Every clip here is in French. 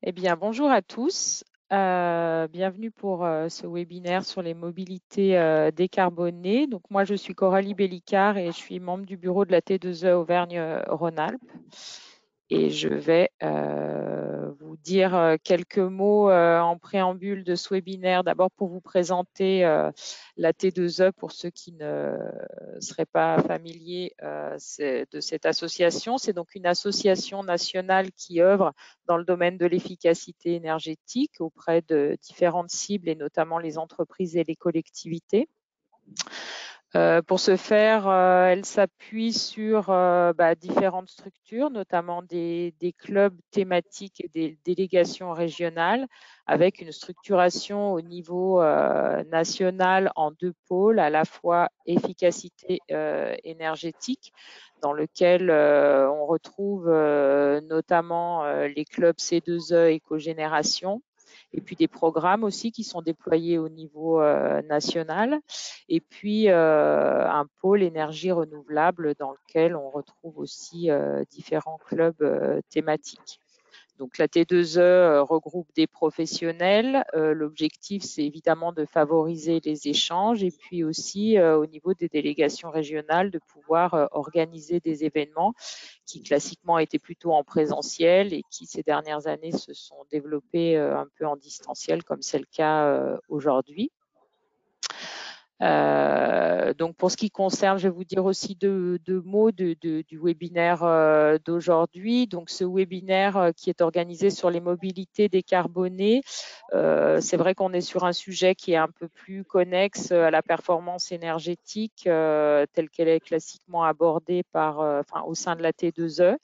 Eh bien, bonjour à tous. Bienvenue pour ce webinaire sur les mobilités décarbonées. Donc, moi, je suis Coralie Bellicard et je suis membre du bureau de la T2E Auvergne-Rhône-Alpes. Et je vais vous dire quelques mots en préambule de ce webinaire. D'abord, pour vous présenter la T2E pour ceux qui ne seraient pas familiers de cette association. C'est donc une association nationale qui œuvre dans le domaine de l'efficacité énergétique auprès de différentes cibles et notamment les entreprises et les collectivités. Pour ce faire, elle s'appuie sur différentes structures, notamment des clubs thématiques et des délégations régionales, avec une structuration au niveau national en deux pôles, à la fois efficacité énergétique, dans lequel on retrouve notamment les clubs C2E éco-génération, et puis des programmes aussi qui sont déployés au niveau national, et puis un pôle énergie renouvelable dans lequel on retrouve aussi différents clubs thématiques. Donc la T2E regroupe des professionnels. L'objectif, c'est évidemment de favoriser les échanges et puis aussi au niveau des délégations régionales de pouvoir organiser des événements qui classiquement étaient plutôt en présentiel et qui ces dernières années se sont développés un peu en distanciel comme c'est le cas aujourd'hui. Donc pour ce qui concerne, je vais vous dire aussi deux mots du webinaire d'aujourd'hui. Donc ce webinaire qui est organisé sur les mobilités décarbonées, c'est vrai qu'on est sur un sujet qui est un peu plus connexe à la performance énergétique telle qu'elle est classiquement abordée au sein de la T2E.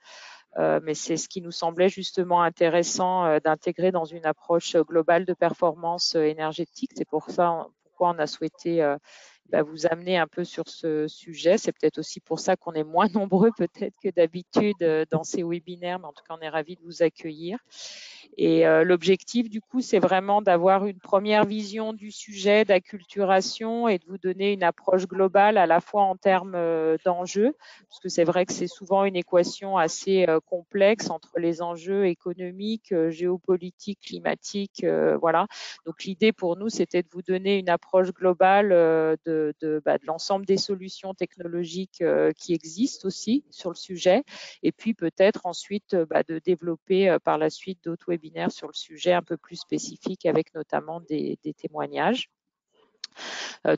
Mais c'est ce qui nous semblait justement intéressant d'intégrer dans une approche globale de performance énergétique. C'est pour ça pourquoi on a souhaité vous amener un peu sur ce sujet. C'est peut-être aussi pour ça qu'on est moins nombreux peut-être que d'habitude dans ces webinaires, mais en tout cas, on est ravis de vous accueillir. Et l'objectif, du coup, c'est vraiment d'avoir une première vision du sujet, d'acculturation et de vous donner une approche globale à la fois en termes d'enjeux, parce que c'est vrai que c'est souvent une équation assez complexe entre les enjeux économiques, géopolitiques, climatiques, voilà. Donc l'idée pour nous, c'était de vous donner une approche globale de l'ensemble des solutions technologiques qui existent aussi sur le sujet, et puis peut-être ensuite de développer par la suite d'autres webinaires sur le sujet un peu plus spécifiques avec notamment des témoignages.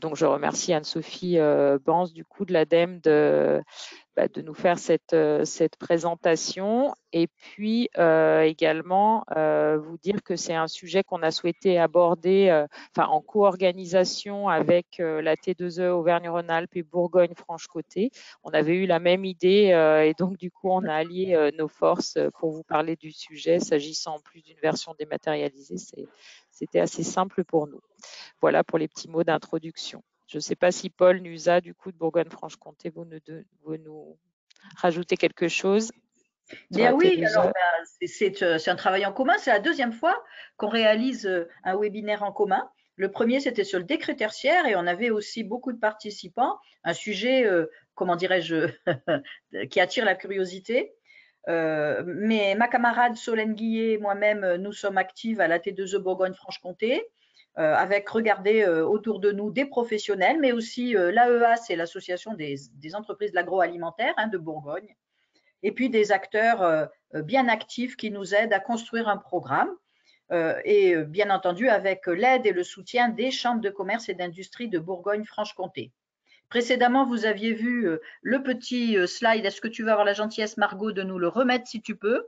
Donc je remercie Anne-Sophie Banz du coup de l'ADEME de nous faire cette présentation, et puis également vous dire que c'est un sujet qu'on a souhaité aborder en co-organisation avec la T2E Auvergne-Rhône-Alpes et Bourgogne-Franche-Comté. On avait eu la même idée et donc du coup on a allié nos forces pour vous parler du sujet. S'agissant en plus d'une version dématérialisée, c'était assez simple pour nous. Voilà pour les petits mots d'introduction. Je ne sais pas si Paul Nusa, du coup, de Bourgogne-Franche-Comté, vous nous rajoutez quelque chose sur Bien la oui, alors T2E. c'est un travail en commun. C'est la deuxième fois qu'on réalise un webinaire en commun. Le premier, c'était sur le décret tertiaire et on avait aussi beaucoup de participants. Un sujet, comment dirais-je, qui attire la curiosité. Mais ma camarade Solène Guillet et moi-même, nous sommes actives à la T2E Bourgogne-Franche-Comté, avec regarder autour de nous des professionnels, mais aussi l'AEA, c'est l'association des entreprises de l'agroalimentaire de Bourgogne, et puis des acteurs bien actifs qui nous aident à construire un programme, et bien entendu avec l'aide et le soutien des chambres de commerce et d'industrie de Bourgogne-Franche-Comté. Précédemment, vous aviez vu le petit slide. Est-ce que tu vas avoir la gentillesse, Margot, de nous le remettre si tu peux,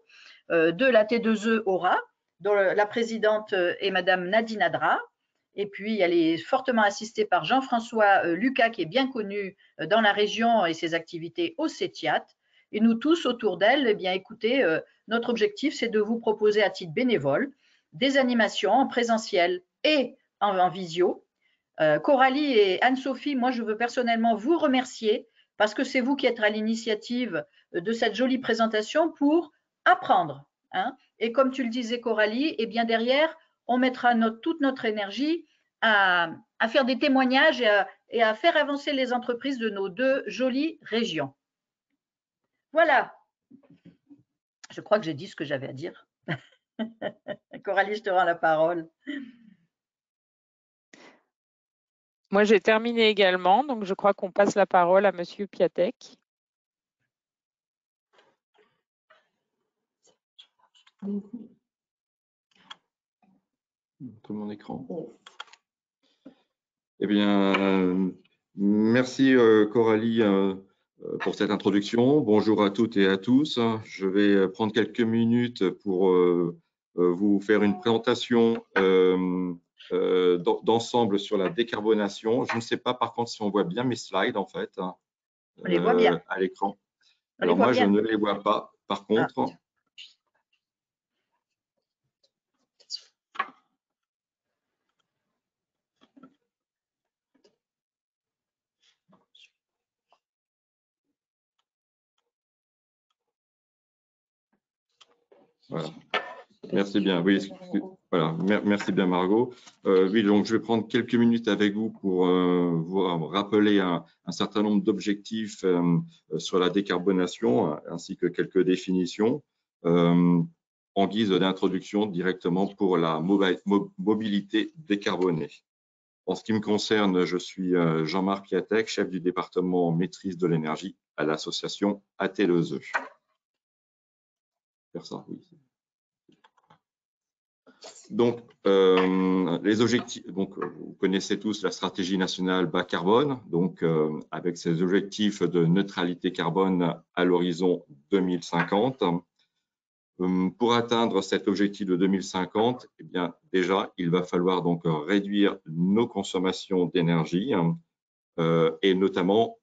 de la T2E Aura, dont la présidente est Madame Nadine Adra. Et puis, elle est fortement assistée par Jean-François Lucas, qui est bien connu dans la région et ses activités au CETIAT. Et nous tous autour d'elle, eh bien, écoutez, notre objectif, c'est de vous proposer à titre bénévole des animations en présentiel et en visio. Coralie et Anne-Sophie, moi, je veux personnellement vous remercier parce que c'est vous qui êtes à l'initiative de cette jolie présentation pour apprendre. Et comme tu le disais, Coralie, eh bien derrière, on mettra toute notre énergie à faire des témoignages et à faire avancer les entreprises de nos deux jolies régions. Voilà, je crois que j'ai dit ce que j'avais à dire. Coralie, je te rends la parole. Moi, j'ai terminé également, donc je crois qu'on passe la parole à Monsieur Piatek. Tout mon écran. Eh bien, merci Coralie pour cette introduction. Bonjour à toutes et à tous. Je vais prendre quelques minutes pour vous faire une présentation d'ensemble sur la décarbonation. Je ne sais pas par contre si on voit bien mes slides en fait On les voit bien. à l'écran. On les Alors voit moi, je bien. ne les vois pas. Par contre, voilà. Merci bien. Oui, voilà. Merci bien, Margot. Oui, donc je vais prendre quelques minutes avec vous pour vous rappeler un certain nombre d'objectifs sur la décarbonation, ainsi que quelques définitions en guise d'introduction directement pour la mobilité décarbonée. En ce qui me concerne, je suis Jean-Marc Piatek, chef du département maîtrise de l'énergie à l'association AT2E. Faire ça, oui. Donc, les objectifs, donc, vous connaissez tous la stratégie nationale bas carbone, donc avec ses objectifs de neutralité carbone à l'horizon 2050. Pour atteindre cet objectif de 2050, eh bien, déjà, il va falloir donc réduire nos consommations d'énergie et notamment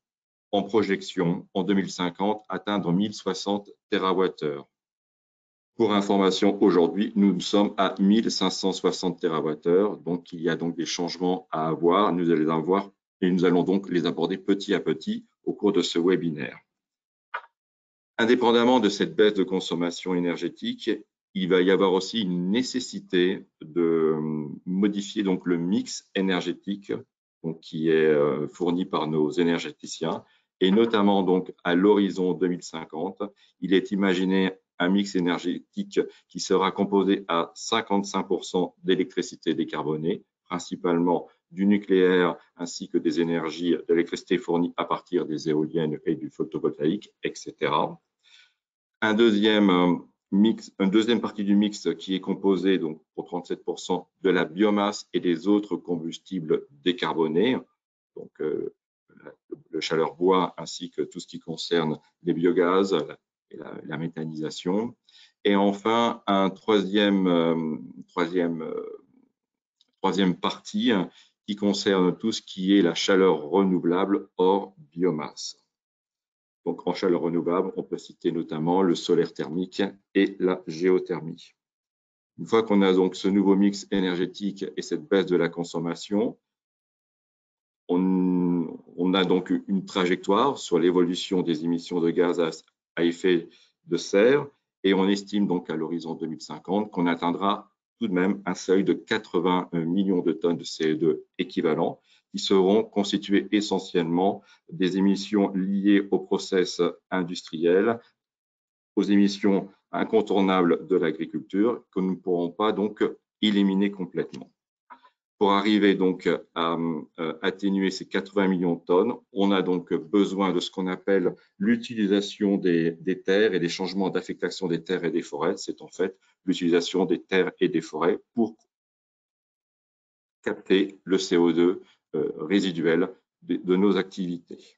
en projection en 2050 atteindre 1060 TWh. Pour information, aujourd'hui, nous sommes à 1560 TWh, donc il y a donc des changements à avoir. Nous allons avoir et nous allons donc les aborder petit à petit au cours de ce webinaire. Indépendamment de cette baisse de consommation énergétique, il va y avoir aussi une nécessité de modifier donc le mix énergétique donc, qui est fourni par nos énergéticiens et notamment donc à l'horizon 2050, il est imaginé un mix énergétique qui sera composé à 55% d'électricité décarbonée, principalement du nucléaire ainsi que des énergies d'électricité fournies à partir des éoliennes et du photovoltaïque, etc. Une deuxième partie du mix qui est composée donc pour 37% de la biomasse et des autres combustibles décarbonés, donc le chaleur bois ainsi que tout ce qui concerne les biogaz et la méthanisation. Et enfin, un troisième partie qui concerne tout ce qui est la chaleur renouvelable hors biomasse. Donc, en chaleur renouvelable, on peut citer notamment le solaire thermique et la géothermie. Une fois qu'on a donc ce nouveau mix énergétique et cette baisse de la consommation, on a donc une trajectoire sur l'évolution des émissions de gaz à effet de serre et on estime donc à l'horizon 2050 qu'on atteindra tout de même un seuil de 80 millions de tonnes de CO2 équivalent qui seront constituées essentiellement des émissions liées au process industriel, aux émissions incontournables de l'agriculture que nous ne pourrons pas donc éliminer complètement. Pour arriver donc à atténuer ces 80 millions de tonnes, on a donc besoin de ce qu'on appelle l'utilisation des terres et des changements d'affectation des terres et des forêts. C'est en fait l'utilisation des terres et des forêts pour capter le CO2 résiduel de nos activités.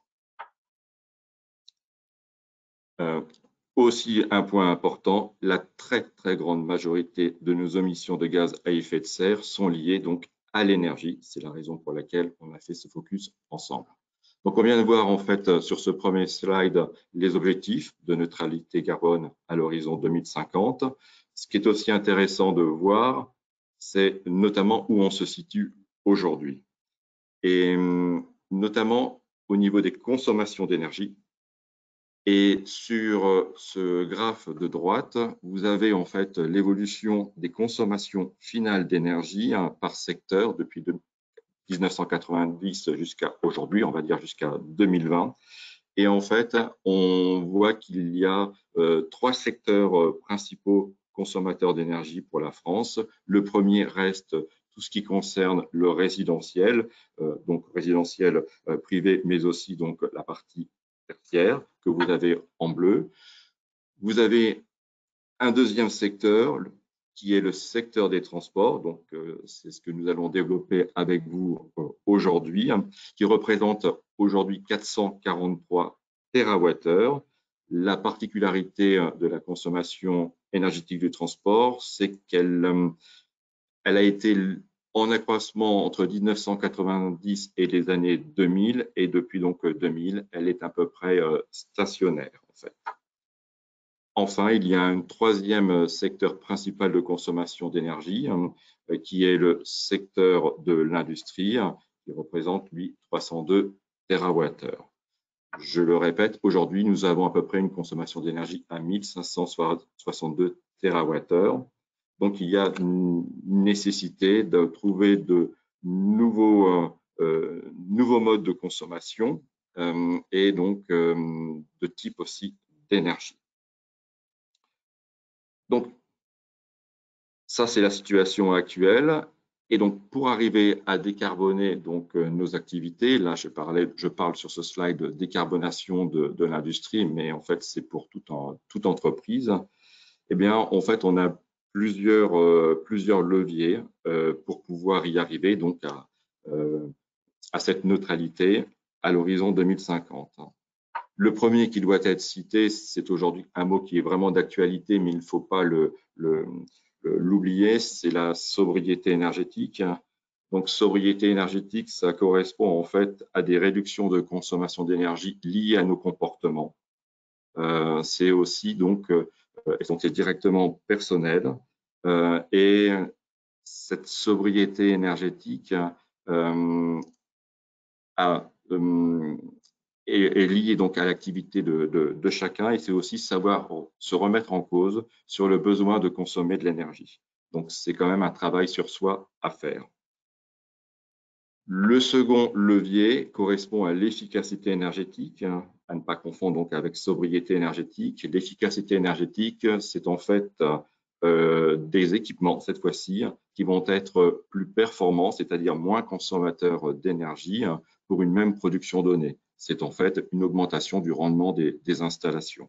Aussi un point important, la très grande majorité de nos émissions de gaz à effet de serre sont liées donc à l'énergie. C'est la raison pour laquelle on a fait ce focus ensemble. Donc, on vient de voir en fait sur ce premier slide les objectifs de neutralité carbone à l'horizon 2050. Ce qui est aussi intéressant de voir, c'est notamment où on se situe aujourd'hui. Et notamment au niveau des consommations d'énergie. Et sur ce graphe de droite, vous avez en fait l'évolution des consommations finales d'énergie par secteur depuis 1990 jusqu'à aujourd'hui, on va dire jusqu'à 2020. Et en fait, on voit qu'il y a trois secteurs principaux consommateurs d'énergie pour la France. Le premier reste tout ce qui concerne le résidentiel, donc résidentiel privé, mais aussi donc la partie tertiaire que vous avez en bleu. Vous avez un deuxième secteur qui est le secteur des transports, donc c'est ce que nous allons développer avec vous aujourd'hui, qui représente aujourd'hui 443 TWh. La particularité de la consommation énergétique du transport, c'est qu'elle a été en accroissement entre 1990 et les années 2000, et depuis donc 2000, elle est à peu près stationnaire en fait. Enfin, il y a un troisième secteur principal de consommation d'énergie, qui est le secteur de l'industrie, qui représente, lui, 302 TWh. Je le répète, aujourd'hui, nous avons à peu près une consommation d'énergie à 1562 TWh. Donc, il y a une nécessité de trouver de nouveaux modes de consommation et donc de type aussi d'énergie. Donc, ça, c'est la situation actuelle. Et donc, pour arriver à décarboner donc, nos activités, là, je parle sur ce slide de décarbonation de l'industrie, mais en fait, c'est pour toute entreprise. Eh bien, en fait, on a plusieurs leviers pour pouvoir y arriver donc à cette neutralité à l'horizon 2050. Le premier qui doit être cité, c'est aujourd'hui un mot qui est vraiment d'actualité, mais il ne faut pas l'oublier, c'est la sobriété énergétique. Donc, sobriété énergétique, ça correspond en fait à des réductions de consommation d'énergie liées à nos comportements. C'est aussi donc c'est directement personnel. Et cette sobriété énergétique est liée donc à l'activité de chacun, et c'est aussi savoir se remettre en cause sur le besoin de consommer de l'énergie. Donc, c'est quand même un travail sur soi à faire. Le second levier correspond à l'efficacité énergétique, à ne pas confondre donc avec sobriété énergétique. L'efficacité énergétique, c'est en fait des équipements, cette fois-ci, qui vont être plus performants, c'est-à-dire moins consommateurs d'énergie pour une même production donnée. C'est en fait une augmentation du rendement des installations.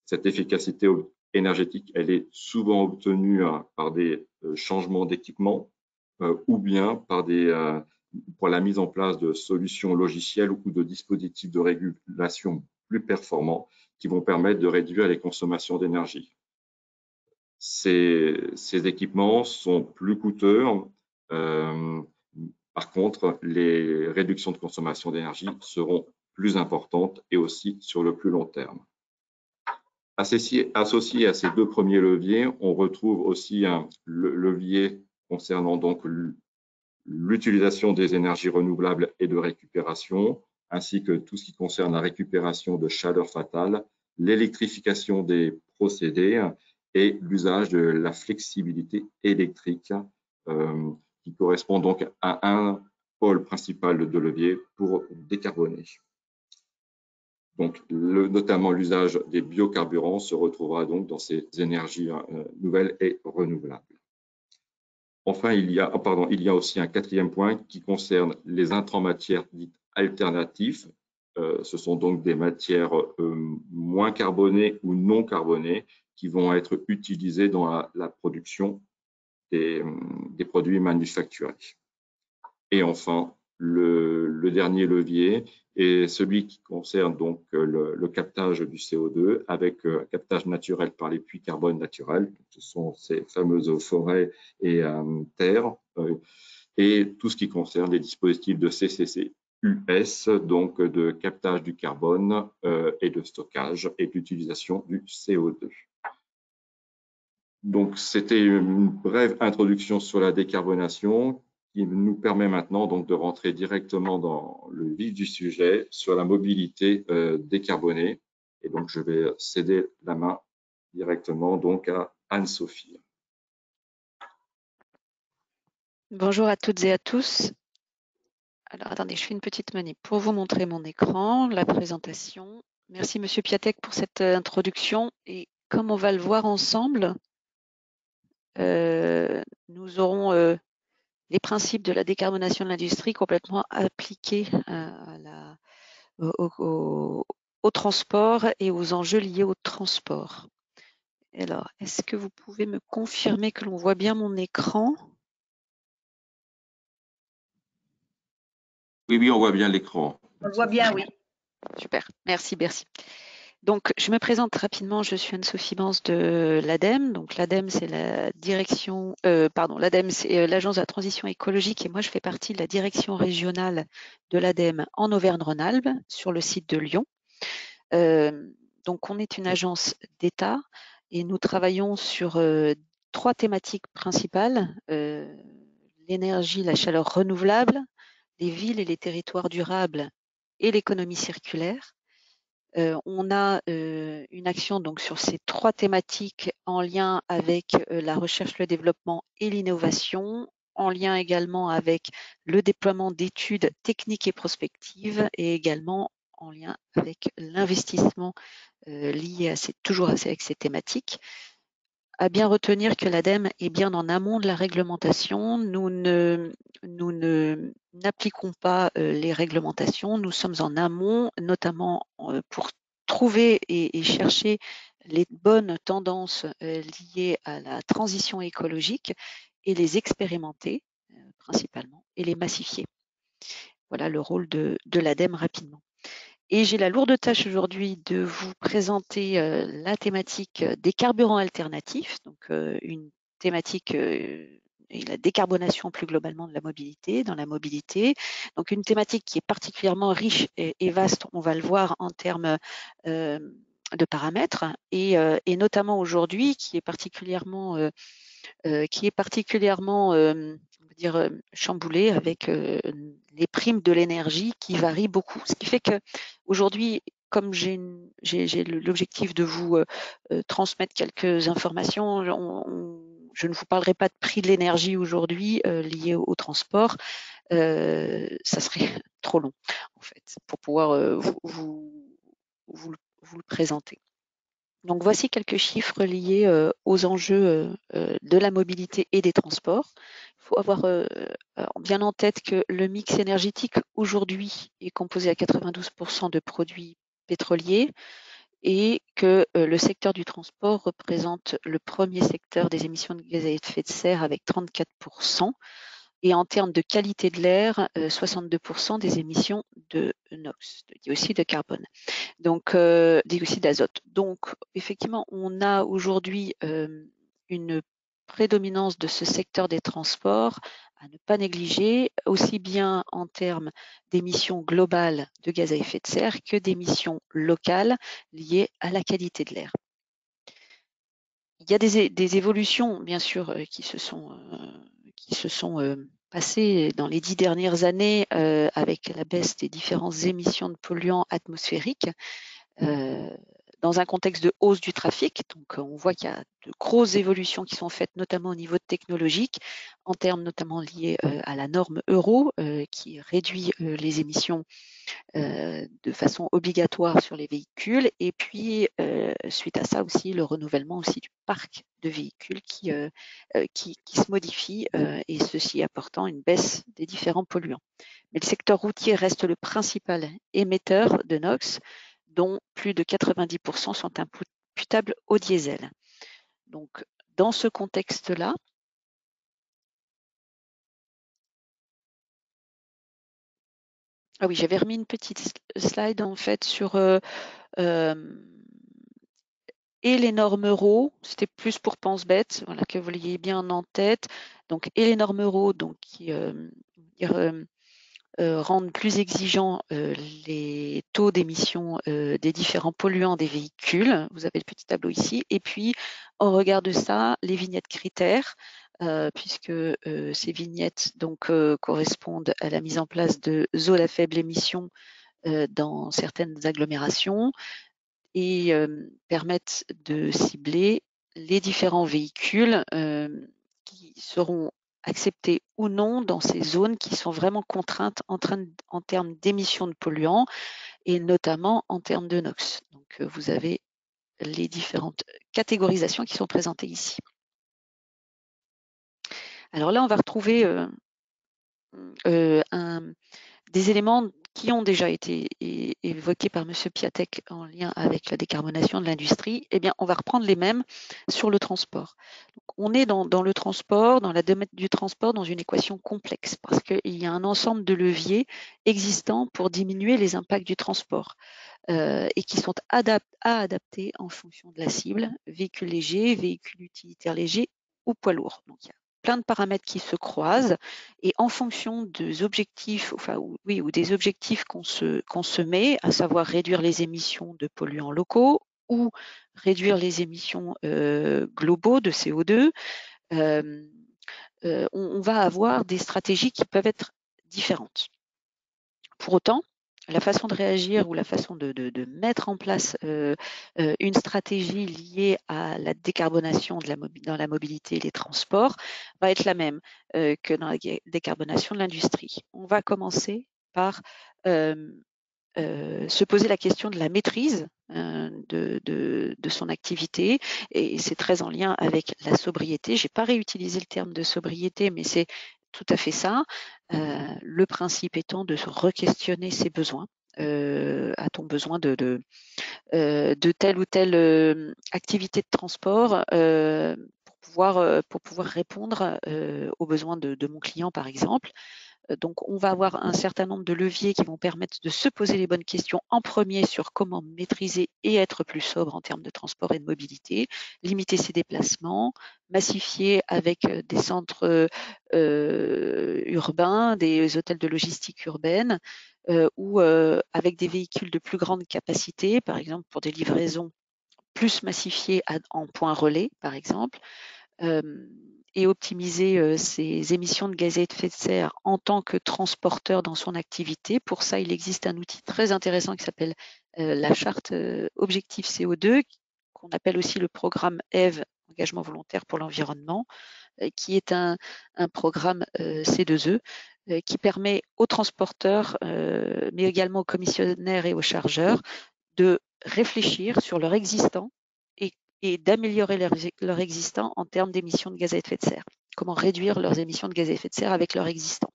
Cette efficacité énergétique, elle est souvent obtenue par des changements d'équipement ou bien par pour la mise en place de solutions logicielles ou de dispositifs de régulation plus performants qui vont permettre de réduire les consommations d'énergie. Ces équipements sont plus coûteux. Par contre, les réductions de consommation d'énergie seront plus importantes et aussi sur le plus long terme. Associé à ces deux premiers leviers, on retrouve aussi un levier concernant donc l'utilisation des énergies renouvelables et de récupération, ainsi que tout ce qui concerne la récupération de chaleur fatale, l'électrification des procédés et l'usage de la flexibilité électrique qui correspond donc à un pôle principal de levier pour décarboner. Donc, notamment l'usage des biocarburants se retrouvera donc dans ces énergies nouvelles et renouvelables. Enfin, il y a aussi un quatrième point qui concerne les intrants matières dites alternatives. Ce sont donc des matières moins carbonées ou non carbonées qui vont être utilisées dans la production des produits manufacturés. Et enfin, le dernier levier est celui qui concerne donc le captage du CO2 avec captage naturel par les puits carbone naturels. Ce sont ces fameuses forêts et terres et tout ce qui concerne les dispositifs de CCC-US, donc de captage du carbone et de stockage et d'utilisation du CO2. Donc, c'était une brève introduction sur la décarbonation qui nous permet maintenant donc de rentrer directement dans le vif du sujet sur la mobilité décarbonée. Et donc, je vais céder la main directement donc à Anne-Sophie. Bonjour à toutes et à tous. Alors, attendez, je fais une petite manip pour vous montrer mon écran, la présentation. Merci, Monsieur Piatek, pour cette introduction. Et comme on va le voir ensemble, nous aurons les principes de la décarbonation de l'industrie complètement appliqués au transport et aux enjeux liés au transport. Alors, est-ce que vous pouvez me confirmer que l'on voit bien mon écran? Oui, oui, on voit bien l'écran. On le voit bien, oui. Super, merci, merci. Donc, je me présente rapidement, je suis Anne-Sophie Bans de l'ADEME. Donc, l'ADEME, c'est la direction, l'ADEME, c'est l'Agence de la transition écologique et moi, je fais partie de la direction régionale de l'ADEME en Auvergne-Rhône-Alpes sur le site de Lyon. Donc, on est une agence d'État et nous travaillons sur 3 thématiques principales, l'énergie, la chaleur renouvelable, les villes et les territoires durables et l'économie circulaire. On a une action donc sur ces 3 thématiques en lien avec la recherche, le développement et l'innovation, en lien également avec le déploiement d'études techniques et prospectives et également en lien avec l'investissement lié toujours avec ces thématiques. À bien retenir que l'ADEME est bien en amont de la réglementation. Nous n'appliquons pas les réglementations. Nous sommes en amont, notamment pour trouver et chercher les bonnes tendances liées à la transition écologique et les expérimenter principalement et les massifier. Voilà le rôle de l'ADEME rapidement. Et j'ai la lourde tâche aujourd'hui de vous présenter la thématique des carburants alternatifs, donc une thématique et la décarbonation plus globalement de la mobilité, dans la mobilité. Donc une thématique qui est particulièrement riche et vaste, on va le voir en termes de paramètres, et notamment aujourd'hui qui est particulièrement chamboulé avec les primes de l'énergie qui varient beaucoup. Ce qui fait que aujourd'hui, comme j'ai l'objectif de vous transmettre quelques informations, je ne vous parlerai pas de prix de l'énergie aujourd'hui lié au transport. Ça serait trop long, en fait, pour pouvoir vous le présenter. Donc, voici quelques chiffres liés aux enjeux de la mobilité et des transports. Il faut avoir bien en tête que le mix énergétique aujourd'hui est composé à 92% de produits pétroliers et que le secteur du transport représente le premier secteur des émissions de gaz à effet de serre avec 34%. Et en termes de qualité de l'air, 62% des émissions de NOx, de dioxyde de carbone. Donc, dioxyde d'azote. Donc, effectivement, on a aujourd'hui une prédominance de ce secteur des transports à ne pas négliger, aussi bien en termes d'émissions globales de gaz à effet de serre que d'émissions locales liées à la qualité de l'air. Il y a des évolutions, bien sûr, qui se sont passées dans les 10 dernières années avec la baisse des différentes émissions de polluants atmosphériques. Dans un contexte de hausse du trafic. Donc, on voit qu'il y a de grosses évolutions qui sont faites, notamment au niveau technologique, en termes notamment liés à la norme Euro, qui réduit les émissions de façon obligatoire sur les véhicules. Et puis, suite à ça aussi, le renouvellement aussi du parc de véhicules qui se modifie, et ceci apportant une baisse des différents polluants. Mais le secteur routier reste le principal émetteur de NOx, dont plus de 90% sont imputables au diesel. Donc, dans ce contexte-là, ah oui, j'avais remis une petite slide en fait sur et les normes Euro, c'était plus pour pense-bête, voilà, que vous l'ayez bien en tête. Donc, et les normes Euro, donc qui rendent plus exigeants les taux d'émission des différents polluants des véhicules. Vous avez le petit tableau ici. Et puis, au regard de ça, les vignettes critères, puisque ces vignettes donc, correspondent à la mise en place de zones à faible émission dans certaines agglomérations et permettent de cibler les différents véhicules qui seront acceptés ou non dans ces zones qui sont vraiment contraintes en termes d'émissions de polluants et notamment en termes de NOx. Donc, vous avez les différentes catégorisations qui sont présentées ici. Alors là, on va retrouver des éléments qui ont déjà été évoqués par M. Piatek en lien avec la décarbonation de l'industrie. Eh bien, on va reprendre les mêmes sur le transport. Donc, on est dans le transport, dans la domaine du transport, dans une équation complexe parce qu'il y a un ensemble de leviers existants pour diminuer les impacts du transport et qui sont à adapter en fonction de la cible, véhicules légers, véhicules utilitaires légers ou poids lourds. Donc, il y a plein de paramètres qui se croisent et en fonction des objectifs, ou des objectifs qu'on se met, à savoir réduire les émissions de polluants locaux ou réduire les émissions globaux de CO2, on va avoir des stratégies qui peuvent être différentes. Pour autant, la façon de réagir ou la façon de mettre en place une stratégie liée à la décarbonation dans la mobilité et les transports va être la même que dans la décarbonation de l'industrie. On va commencer par se poser la question de la maîtrise de son activité, et c'est très en lien avec la sobriété. Je n'ai pas réutilisé le terme de sobriété, mais c'est tout à fait ça. Le principe étant de se re-questionner ses besoins. A-t-on besoin de telle ou telle activité de transport pour pouvoir répondre aux besoins de mon client, par exemple? Donc, on va avoir un certain nombre de leviers qui vont permettre de se poser les bonnes questions en premier sur comment maîtriser et être plus sobre en termes de transport et de mobilité, limiter ses déplacements, massifier avec des centres urbains, des hôtels de logistique urbaine ou avec des véhicules de plus grande capacité, par exemple pour des livraisons plus massifiées en points relais, par exemple. Et optimiser ses émissions de gaz à effet de serre en tant que transporteur dans son activité. Pour ça, il existe un outil très intéressant qui s'appelle la charte Objectif CO2, qu'on appelle aussi le programme EVE, Engagement volontaire pour l'environnement, qui est un programme C2E qui permet aux transporteurs, mais également aux commissionnaires et aux chargeurs, de réfléchir sur leur existant et d'améliorer leur existant en termes d'émissions de gaz à effet de serre. Comment réduire leurs émissions de gaz à effet de serre avec leur existant.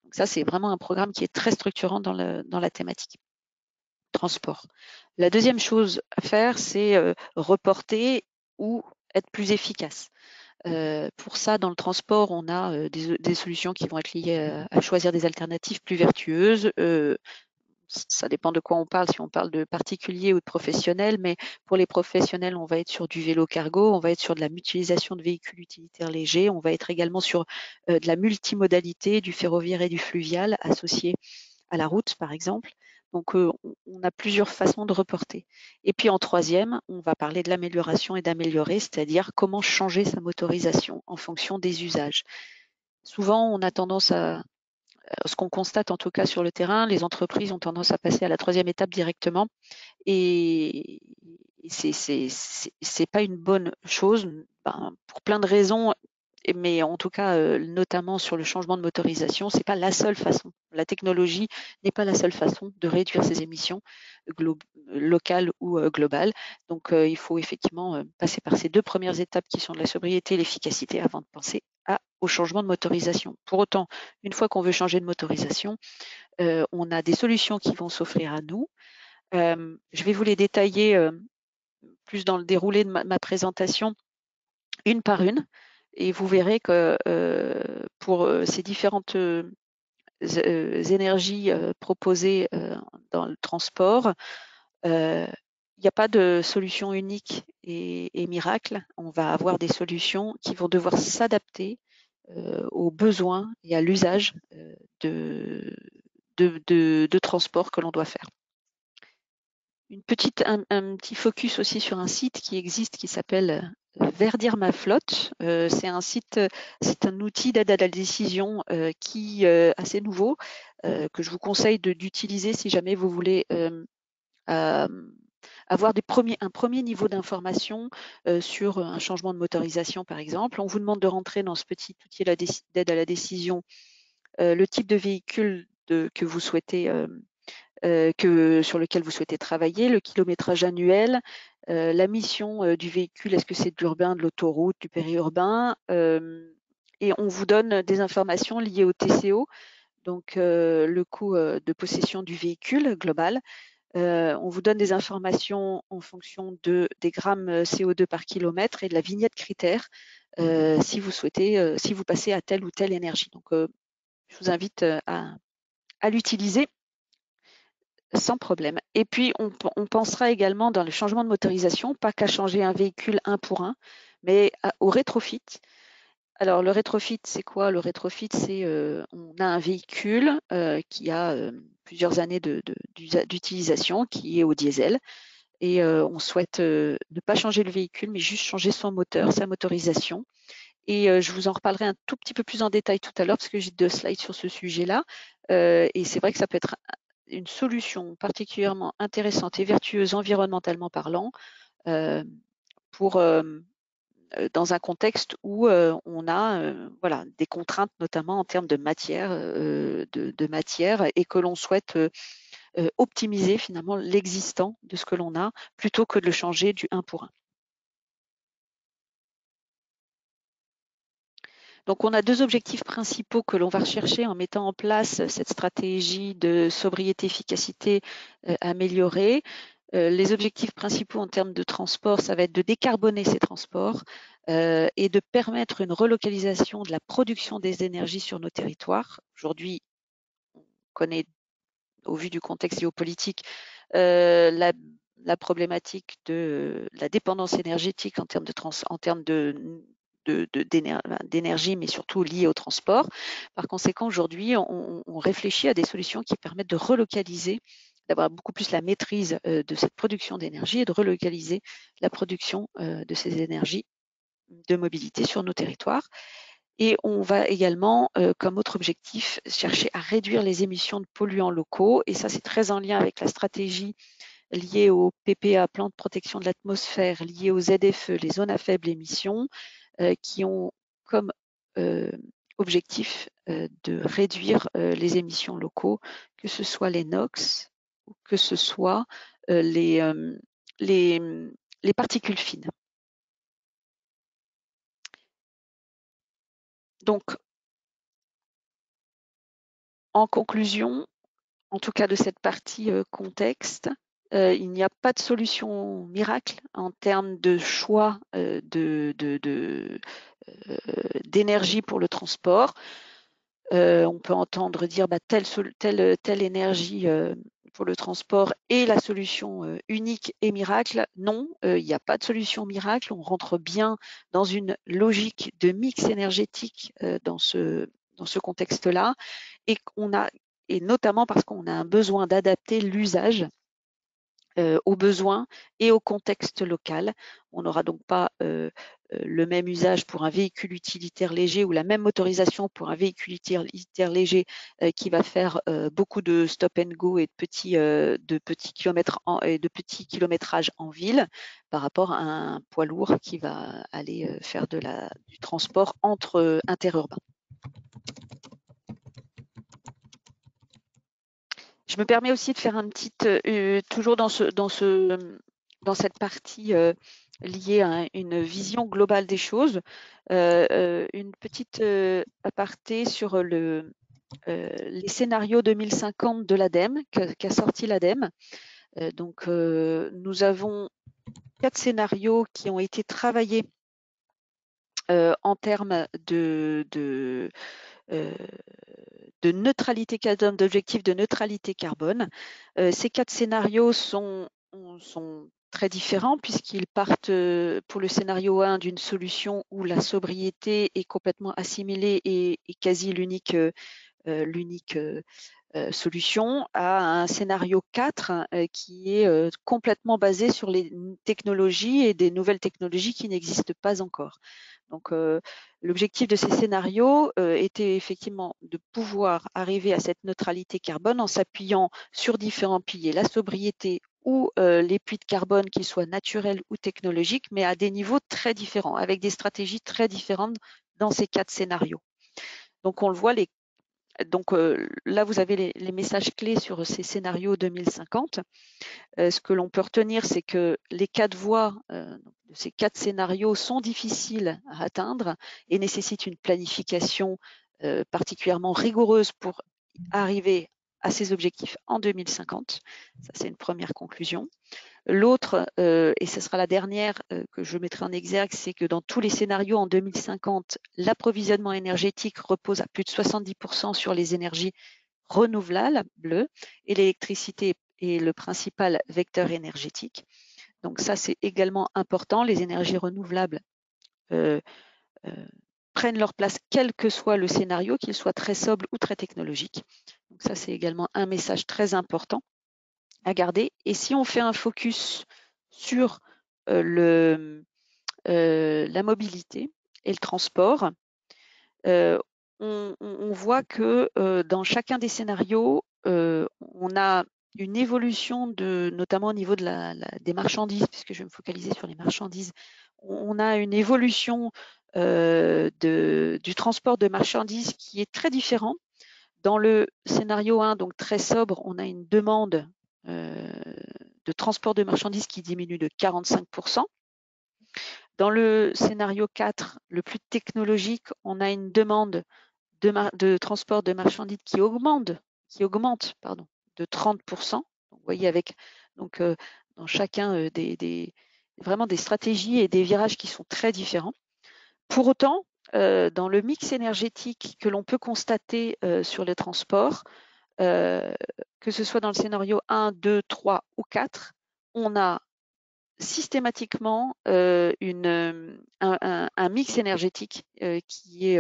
Donc ça, c'est vraiment un programme qui est très structurant dans la thématique transport. La deuxième chose à faire, c'est reporter ou être plus efficace. Pour ça, dans le transport, on a des solutions qui vont être liées à choisir des alternatives plus vertueuses. Ça dépend de quoi on parle, si on parle de particuliers ou de professionnels, mais pour les professionnels, on va être sur du vélo cargo, on va être sur de la mutualisation de véhicules utilitaires légers, on va être également sur de la multimodalité, du ferroviaire et du fluvial associé à la route, par exemple. Donc, on a plusieurs façons de reporter. Et puis, en troisième, on va parler de l'amélioration et d'améliorer, c'est-à-dire comment changer sa motorisation en fonction des usages. Souvent, on a tendance à ce qu'on constate en tout cas sur le terrain, les entreprises ont tendance à passer à la troisième étape directement et c'est pas une bonne chose pour plein de raisons, mais en tout cas notamment sur le changement de motorisation, c'est pas la seule façon. La technologie n'est pas la seule façon de réduire ses émissions locales ou globales. Donc il faut effectivement passer par ces deux premières étapes qui sont de la sobriété et l'efficacité avant de penser au changement de motorisation. Pour autant, une fois qu'on veut changer de motorisation, on a des solutions qui vont s'offrir à nous. Je vais vous les détailler plus dans le déroulé de ma présentation, une par une, et vous verrez que pour ces différentes énergies proposées dans le transport, il n'y a pas de solution unique et miracle. On va avoir des solutions qui vont devoir s'adapter aux besoins et à l'usage de transport que l'on doit faire. Un petit focus aussi sur un site qui existe qui s'appelle Verdir ma flotte. C'est un site, c'est un outil d'aide à la décision qui est assez nouveau, que je vous conseille d'utiliser si jamais vous voulez avoir un premier niveau d'information sur un changement de motorisation, par exemple. On vous demande de rentrer dans ce petit outil d'aide à la décision le type de véhicule que vous souhaitez sur lequel vous souhaitez travailler, le kilométrage annuel, la mission du véhicule, est-ce que c'est de l'urbain, de l'autoroute, du périurbain, et on vous donne des informations liées au TCO, donc le coût de possession du véhicule global. On vous donne des informations en fonction des grammes CO2 par kilomètre et de la vignette critère si vous souhaitez, si vous passez à telle ou telle énergie. Donc, je vous invite à l'utiliser sans problème. Et puis, on pensera également dans le changement de motorisation, pas qu'à changer un véhicule un pour un, mais au rétrofit. Alors, le rétrofit, c'est quoi? Le rétrofit, c'est on a un véhicule qui a plusieurs années d'utilisation, qui est au diesel, et on souhaite ne pas changer le véhicule, mais juste changer son moteur, sa motorisation. Et je vous en reparlerai un tout petit peu plus en détail tout à l'heure, parce que j'ai 2 slides sur ce sujet-là. Et c'est vrai que ça peut être une solution particulièrement intéressante et vertueuse environnementalement parlant pour dans un contexte où on a voilà, des contraintes, notamment en termes de matière, et que l'on souhaite optimiser finalement l'existant de ce que l'on a plutôt que de le changer du 1 pour 1. Donc, on a 2 objectifs principaux que l'on va rechercher en mettant en place cette stratégie de sobriété-efficacité améliorée. Les objectifs principaux en termes de transport, ça va être de décarboner ces transports et de permettre une relocalisation de la production des énergies sur nos territoires. Aujourd'hui, on connaît, au vu du contexte géopolitique, la problématique de la dépendance énergétique en termes d'énergie, mais surtout liée au transport. Par conséquent, aujourd'hui, on réfléchit à des solutions qui permettent de relocaliser, d'avoir beaucoup plus la maîtrise de cette production d'énergie et de relocaliser la production de ces énergies de mobilité sur nos territoires. Et on va également, comme autre objectif, chercher à réduire les émissions de polluants locaux. Et ça, c'est très en lien avec la stratégie liée au PPA, plan de protection de l'atmosphère, liée aux ZFE, les zones à faible émission, qui ont comme objectif de réduire les émissions locaux, que ce soit les NOx ou que ce soit les particules fines. Donc, en conclusion, en tout cas de cette partie contexte, il n'y a pas de solution miracle en termes de choix d'énergie pour le transport. On peut entendre dire telle énergie pour le transport est la solution unique et miracle. Non, il n'y a pas de solution miracle. On rentre bien dans une logique de mix énergétique dans ce contexte-là, et notamment parce qu'on a un besoin d'adapter l'usage aux besoins et au contexte local. On n'aura donc pas le même usage pour un véhicule utilitaire léger ou la même motorisation pour un véhicule utilitaire léger qui va faire beaucoup de stop and go et de petits kilométrages en ville par rapport à un poids lourd qui va aller faire du transport interurbain. Je me permets aussi de faire un petit, toujours dans cette partie liée à une vision globale des choses, une petite aparté sur les scénarios 2050 de l'ADEME, qu'a sorti l'ADEME. Donc, nous avons 4 scénarios qui ont été travaillés en termes de neutralité carbone, d'objectifs de neutralité carbone. Ces 4 scénarios sont très différents puisqu'ils partent pour le scénario 1 d'une solution où la sobriété est complètement assimilée et quasi l'unique solution, à un scénario 4 qui est complètement basé sur les technologies et des nouvelles technologies qui n'existent pas encore. Donc, l'objectif de ces scénarios était effectivement de pouvoir arriver à cette neutralité carbone en s'appuyant sur différents piliers, la sobriété ou les puits de carbone, qu'ils soient naturels ou technologiques, mais à des niveaux très différents, avec des stratégies très différentes dans ces 4 scénarios. Donc, on le voit, Donc là, vous avez les messages clés sur ces scénarios 2050. Ce que l'on peut retenir, c'est que les 4 voies de ces 4 scénarios sont difficiles à atteindre et nécessitent une planification particulièrement rigoureuse pour arriver à ces objectifs en 2050. Ça, c'est une première conclusion. L'autre, et ce sera la dernière que je mettrai en exergue, c'est que dans tous les scénarios en 2050, l'approvisionnement énergétique repose à plus de 70% sur les énergies renouvelables et l'électricité est le principal vecteur énergétique. Donc ça, c'est également important. Les énergies renouvelables prennent leur place quel que soit le scénario, qu'il soit très sobre ou très technologique. Donc ça, c'est également un message très important à garder. Et si on fait un focus sur la mobilité et le transport, on voit que dans chacun des scénarios, on a une évolution notamment au niveau des marchandises, puisque je vais me focaliser sur les marchandises. On a une évolution du transport de marchandises qui est très différent. Dans le scénario 1, donc très sobre, on a une demande de transport de marchandises qui diminue de 45%. Dans le scénario 4, le plus technologique, on a une demande de transport de marchandises qui augmente de 30%. Donc, vous voyez, avec dans chacun vraiment des stratégies et des virages qui sont très différents. Pour autant, dans le mix énergétique que l'on peut constater sur les transports, que ce soit dans le scénario 1, 2, 3 ou 4, on a systématiquement un mix énergétique qui est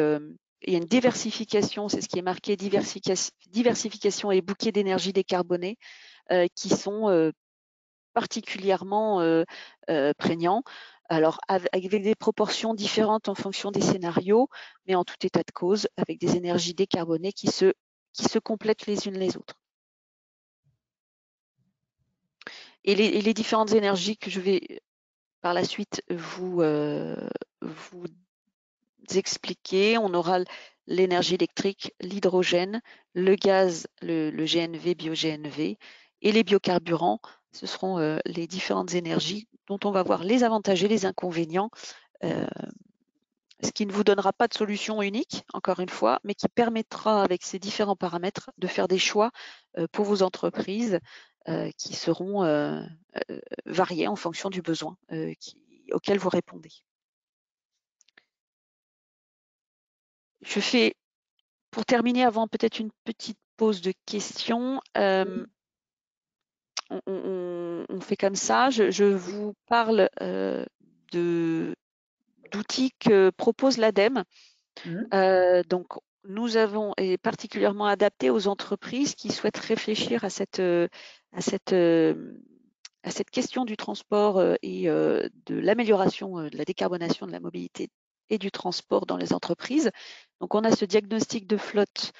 il y a une diversification, c'est ce qui est marqué, diversification et bouquet d'énergie décarbonée qui sont particulièrement prégnants. Alors, avec des proportions différentes en fonction des scénarios, mais en tout état de cause, avec des énergies décarbonées qui se complètent les unes les autres. Et les différentes énergies que je vais par la suite vous expliquer, on aura l'énergie électrique, l'hydrogène, le gaz, le GNV, bio-GNV, et les biocarburants. Ce seront les différentes énergies dont on va voir les avantages et les inconvénients, ce qui ne vous donnera pas de solution unique, encore une fois, mais qui permettra, avec ces différents paramètres, de faire des choix pour vos entreprises qui seront variés en fonction du besoin auquel vous répondez. Je fais, pour terminer, avant peut-être une petite pause de questions, on fait comme ça, je vous parle d'outils que propose l'ADEME. Donc, nous avons, et particulièrement adapté aux entreprises qui souhaitent réfléchir à cette question du transport et de l'amélioration de la décarbonation de la mobilité et du transport dans les entreprises. Donc, on a ce diagnostic de flotte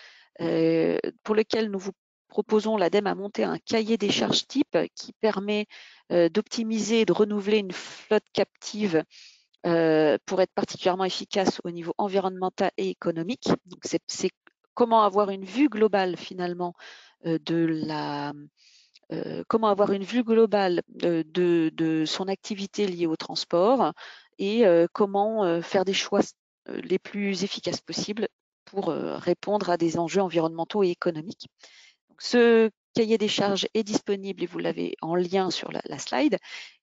pour lequel nous vous proposons, l'ADEME a monté un cahier des charges type qui permet d'optimiser et de renouveler une flotte captive pour être particulièrement efficace au niveau environnemental et économique. Donc, c'est comment avoir une vue globale finalement comment avoir une vue globale de son activité liée au transport et comment faire des choix les plus efficaces possibles pour répondre à des enjeux environnementaux et économiques. Donc, ce cahier des charges est disponible et vous l'avez en lien sur la slide.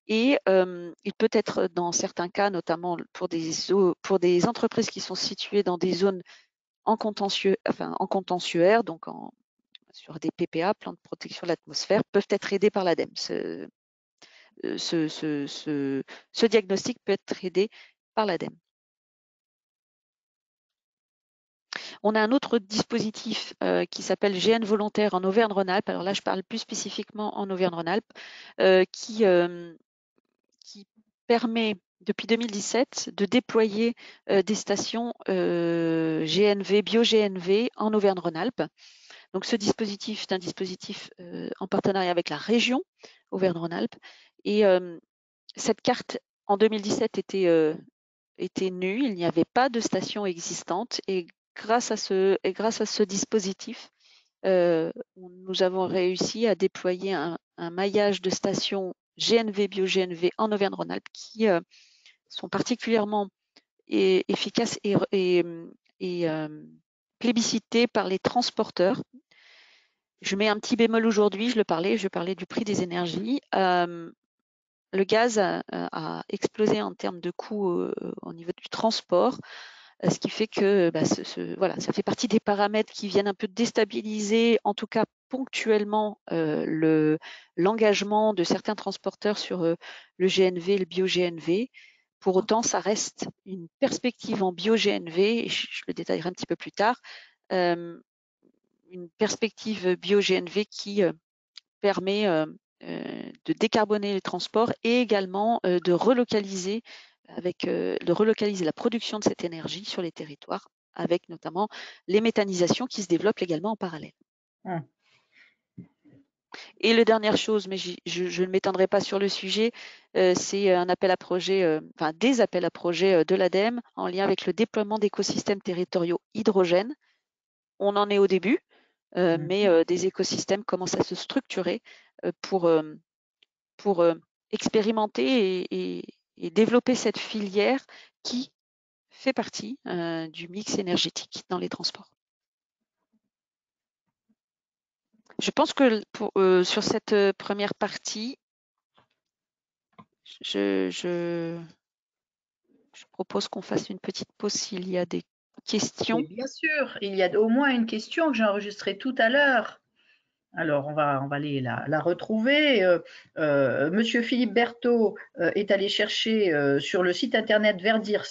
Et il peut être dans certains cas, notamment pour des entreprises qui sont situées dans des zones en contentieux, donc sur des PPA, plans de protection de l'atmosphère, peuvent être aidés par l'ADEME. Ce diagnostic peut être aidé par l'ADEME. On a un autre dispositif qui s'appelle GN Volontaire en Auvergne-Rhône-Alpes. Alors là, je parle plus spécifiquement en Auvergne-Rhône-Alpes, qui permet depuis 2017 de déployer des stations GNV, bio-GNV en Auvergne-Rhône-Alpes. Donc ce dispositif est un dispositif en partenariat avec la région Auvergne-Rhône-Alpes. Et cette carte en 2017 était nue, il n'y avait pas de station existante. Et grâce à ce dispositif, nous avons réussi à déployer un maillage de stations GNV, bio-GNV en Auvergne-Rhône-Alpes qui sont particulièrement efficaces et plébiscités par les transporteurs. Je mets un petit bémol aujourd'hui, je parlais du prix des énergies. Le gaz a explosé en termes de coûts au niveau du transport, ce qui fait que voilà, ça fait partie des paramètres qui viennent un peu déstabiliser, en tout cas ponctuellement, l'engagement de certains transporteurs sur le GNV, le bio-GNV. Pour autant, ça reste une perspective en bio-GNV, et je le détaillerai un petit peu plus tard, une perspective bio-GNV qui permet de décarboner les transports et également de relocaliser la production de cette énergie sur les territoires, avec notamment les méthanisations qui se développent également en parallèle. Et la dernière chose, mais je ne m'étendrai pas sur le sujet, c'est un appel à projet, des appels à projets de l'ADEME en lien avec le déploiement d'écosystèmes territoriaux hydrogène. On en est au début, mais des écosystèmes commencent à se structurer pour expérimenter et développer cette filière qui fait partie du mix énergétique dans les transports. Je pense que sur cette première partie, je propose qu'on fasse une petite pause s'il y a des questions. Et bien sûr, il y a au moins une question que j'ai enregistrée tout à l'heure. Alors, on va aller la retrouver. Monsieur Philippe Berthaud est allé chercher sur le site internet Verdir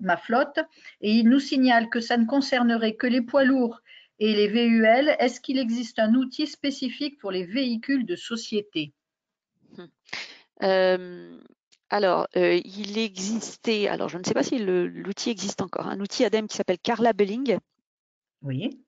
ma flotte et il nous signale que ça ne concernerait que les poids lourds et les VUL. Est-ce qu'il existe un outil spécifique pour les véhicules de société? Alors, il existait, alors je ne sais pas si l'outil existe encore, un outil ADEME qui s'appelle Carlabeling. Oui.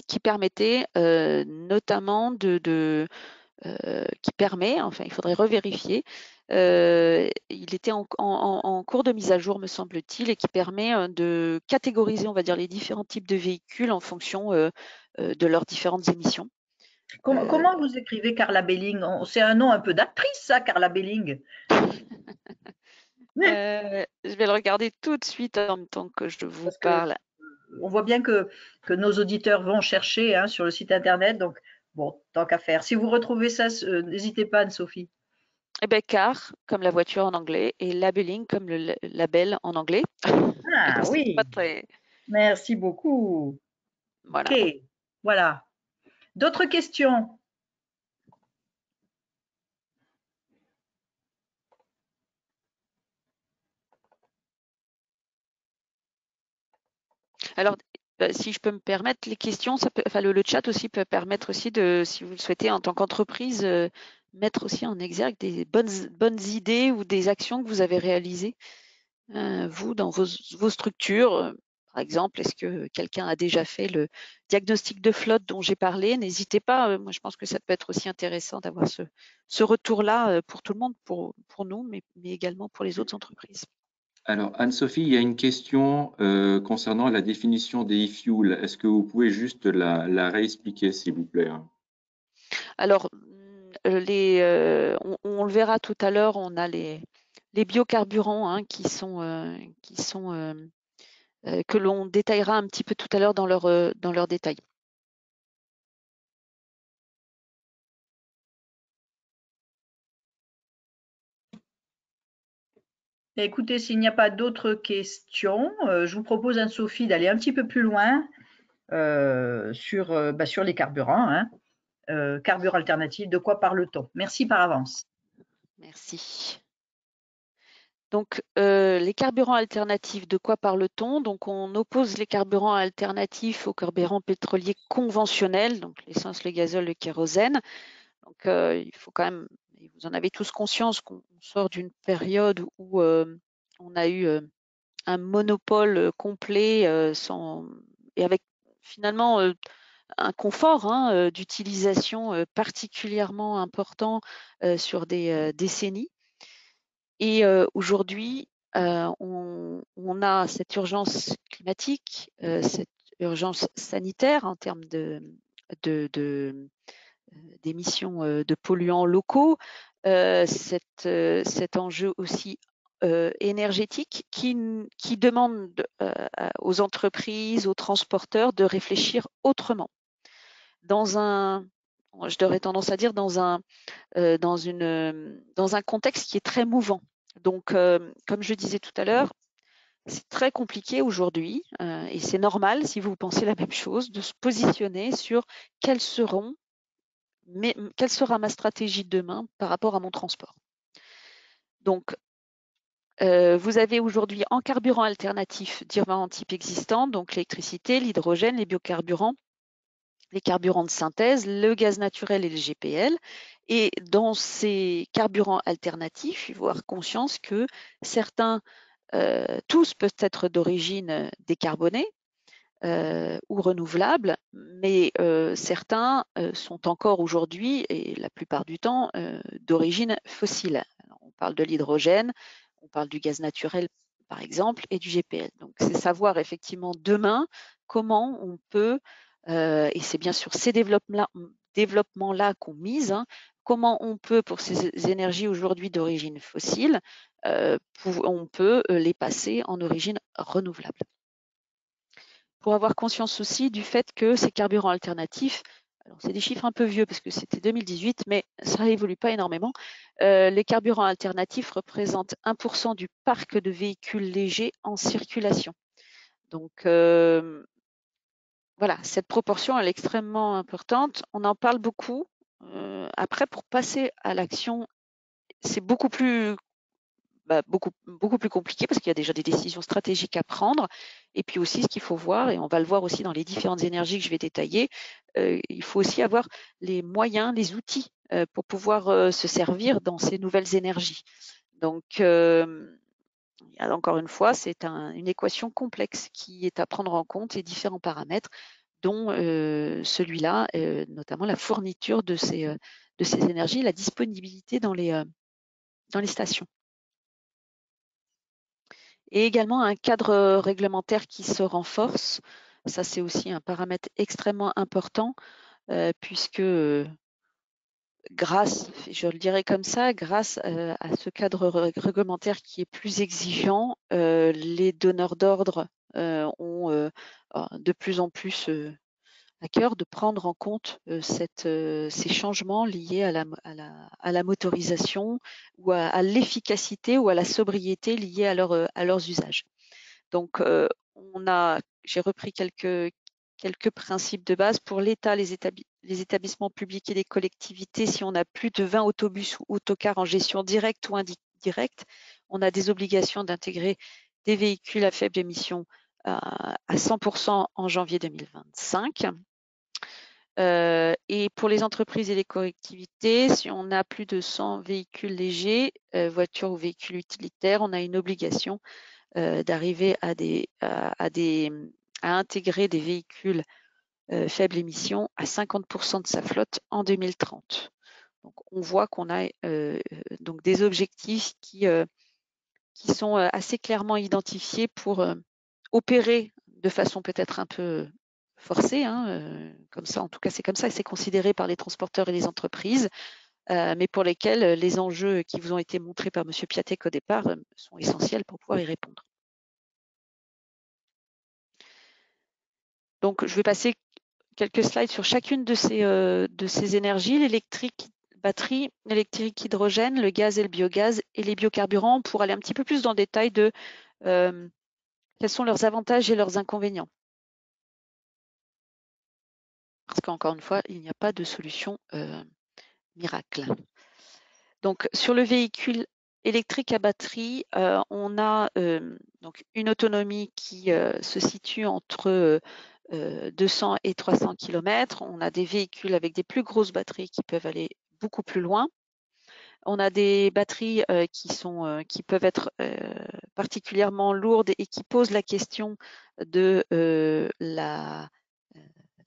Qui permettait notamment qui permet, enfin il faudrait revérifier, il était en cours de mise à jour me semble-t-il et qui permet de catégoriser on va dire les différents types de véhicules en fonction de leurs différentes émissions. Comment vous écrivez Carla Belling? C'est un nom un peu d'actrice ça, Carla Belling. Je vais le regarder tout de suite en même temps que je vous parle. On voit bien que nos auditeurs vont chercher sur le site internet, donc bon, tant qu'à faire. Si vous retrouvez ça, n'hésitez pas, Anne-Sophie. Eh bien, car, comme la voiture en anglais, et labeling, comme le label en anglais. Ah oui, pas très... merci beaucoup. Voilà. Ok, voilà. D'autres questions? Alors, si je peux me permettre, les questions, le chat aussi peut permettre aussi de, si vous le souhaitez, en tant qu'entreprise, mettre aussi en exergue des bonnes idées ou des actions que vous avez réalisées, vous, dans vos structures. Par exemple, est-ce que quelqu'un a déjà fait le diagnostic de flotte dont j'ai parlé? N'hésitez pas, moi je pense que ça peut être aussi intéressant d'avoir ce retour-là pour tout le monde, pour nous, mais également pour les autres entreprises. Alors, Anne-Sophie, il y a une question concernant la définition des e-fuels. Est-ce que vous pouvez juste la réexpliquer, s'il vous plaît? Alors, on le verra tout à l'heure, on a les biocarburants que l'on détaillera un petit peu tout à l'heure dans leur détail. Écoutez, s'il n'y a pas d'autres questions, je vous propose, Anne-Sophie, d'aller un petit peu plus loin sur les carburants. Carburants alternatifs, de quoi parle-t-on? Merci par avance. Merci. Donc, les carburants alternatifs, de quoi parle-t-on? Donc, on oppose les carburants alternatifs aux carburants pétroliers conventionnels, donc l'essence, le gazole, le kérosène. Donc, il faut quand même, et vous en avez tous conscience, qu'on sort d'une période où on a eu un monopole complet et avec finalement un confort d'utilisation particulièrement important sur des décennies. Et aujourd'hui, on a cette urgence climatique, cette urgence sanitaire en termes d'émissions de polluants locaux, cet enjeu aussi énergétique qui demande aux entreprises, aux transporteurs de réfléchir autrement. Je devrais tendance à dire dans un contexte qui est très mouvant. Donc, comme je disais tout à l'heure, c'est très compliqué aujourd'hui et c'est normal si vous pensez la même chose de se positionner sur quelle sera ma stratégie demain par rapport à mon transport. Donc, vous avez aujourd'hui en carburant alternatif différents types existants, donc l'électricité, l'hydrogène, les biocarburants, les carburants de synthèse, le gaz naturel et le GPL. Et dans ces carburants alternatifs, il faut avoir conscience que certains, tous peuvent être d'origine décarbonée ou renouvelable, mais certains sont encore aujourd'hui, et la plupart du temps, d'origine fossile. Alors, on parle de l'hydrogène, on parle du gaz naturel, par exemple, et du GPL. Donc, c'est savoir effectivement demain comment on peut, et c'est bien sûr ces développements-là qu'on mise, comment on peut, pour ces énergies aujourd'hui d'origine fossile, on peut les passer en origine renouvelable. Pour avoir conscience aussi du fait que ces carburants alternatifs, alors c'est des chiffres un peu vieux parce que c'était 2018, mais ça n'évolue pas énormément. Les carburants alternatifs représentent 1% du parc de véhicules légers en circulation. Donc voilà, cette proportion elle est extrêmement importante. On en parle beaucoup. Après, pour passer à l'action, c'est beaucoup plus compliqué parce qu'il y a déjà des décisions stratégiques à prendre. Et puis aussi, ce qu'il faut voir, et on va le voir aussi dans les différentes énergies que je vais détailler, il faut aussi avoir les moyens, les outils pour pouvoir se servir dans ces nouvelles énergies. Donc, encore une fois, c'est une équation complexe qui est à prendre en compte et différents paramètres, dont celui-là, notamment la fourniture de ces énergies, la disponibilité dans les stations. Et également un cadre réglementaire qui se renforce. Ça, c'est aussi un paramètre extrêmement important puisque grâce, je le dirais comme ça, grâce à ce cadre réglementaire qui est plus exigeant, les donneurs d'ordre ont de plus en plus à cœur de prendre en compte ces changements liés à la motorisation ou à l'efficacité ou à la sobriété liée à leurs usages. Donc, j'ai repris quelques principes de base pour l'État, les établissements publics et les collectivités. Si on a plus de 20 autobus ou autocars en gestion directe ou indirecte, on a des obligations d'intégrer des véhicules à faible émission à 100% en janvier 2025. Et pour les entreprises et les collectivités, si on a plus de 100 véhicules légers, voitures ou véhicules utilitaires, on a une obligation d'arriver à intégrer des véhicules faible émission à 50% de sa flotte en 2030. Donc, on voit qu'on a donc des objectifs qui sont assez clairement identifiés pour opérer de façon peut-être un peu forcée, comme ça, en tout cas c'est comme ça que c'est considéré par les transporteurs et les entreprises, mais pour lesquels les enjeux qui vous ont été montrés par M. Piatek au départ sont essentiels pour pouvoir y répondre. Donc, je vais passer quelques slides sur chacune de ces énergies, l'électrique, batterie, l'électrique hydrogène, le gaz et le biogaz et les biocarburants pour aller un petit peu plus dans le détail de quels sont leurs avantages et leurs inconvénients. Parce qu'encore une fois, il n'y a pas de solution miracle. Donc, sur le véhicule électrique à batterie, on a donc une autonomie qui se situe entre 200 et 300 km. On a des véhicules avec des plus grosses batteries qui peuvent aller beaucoup plus loin. On a des batteries qui peuvent être particulièrement lourdes et qui posent la question de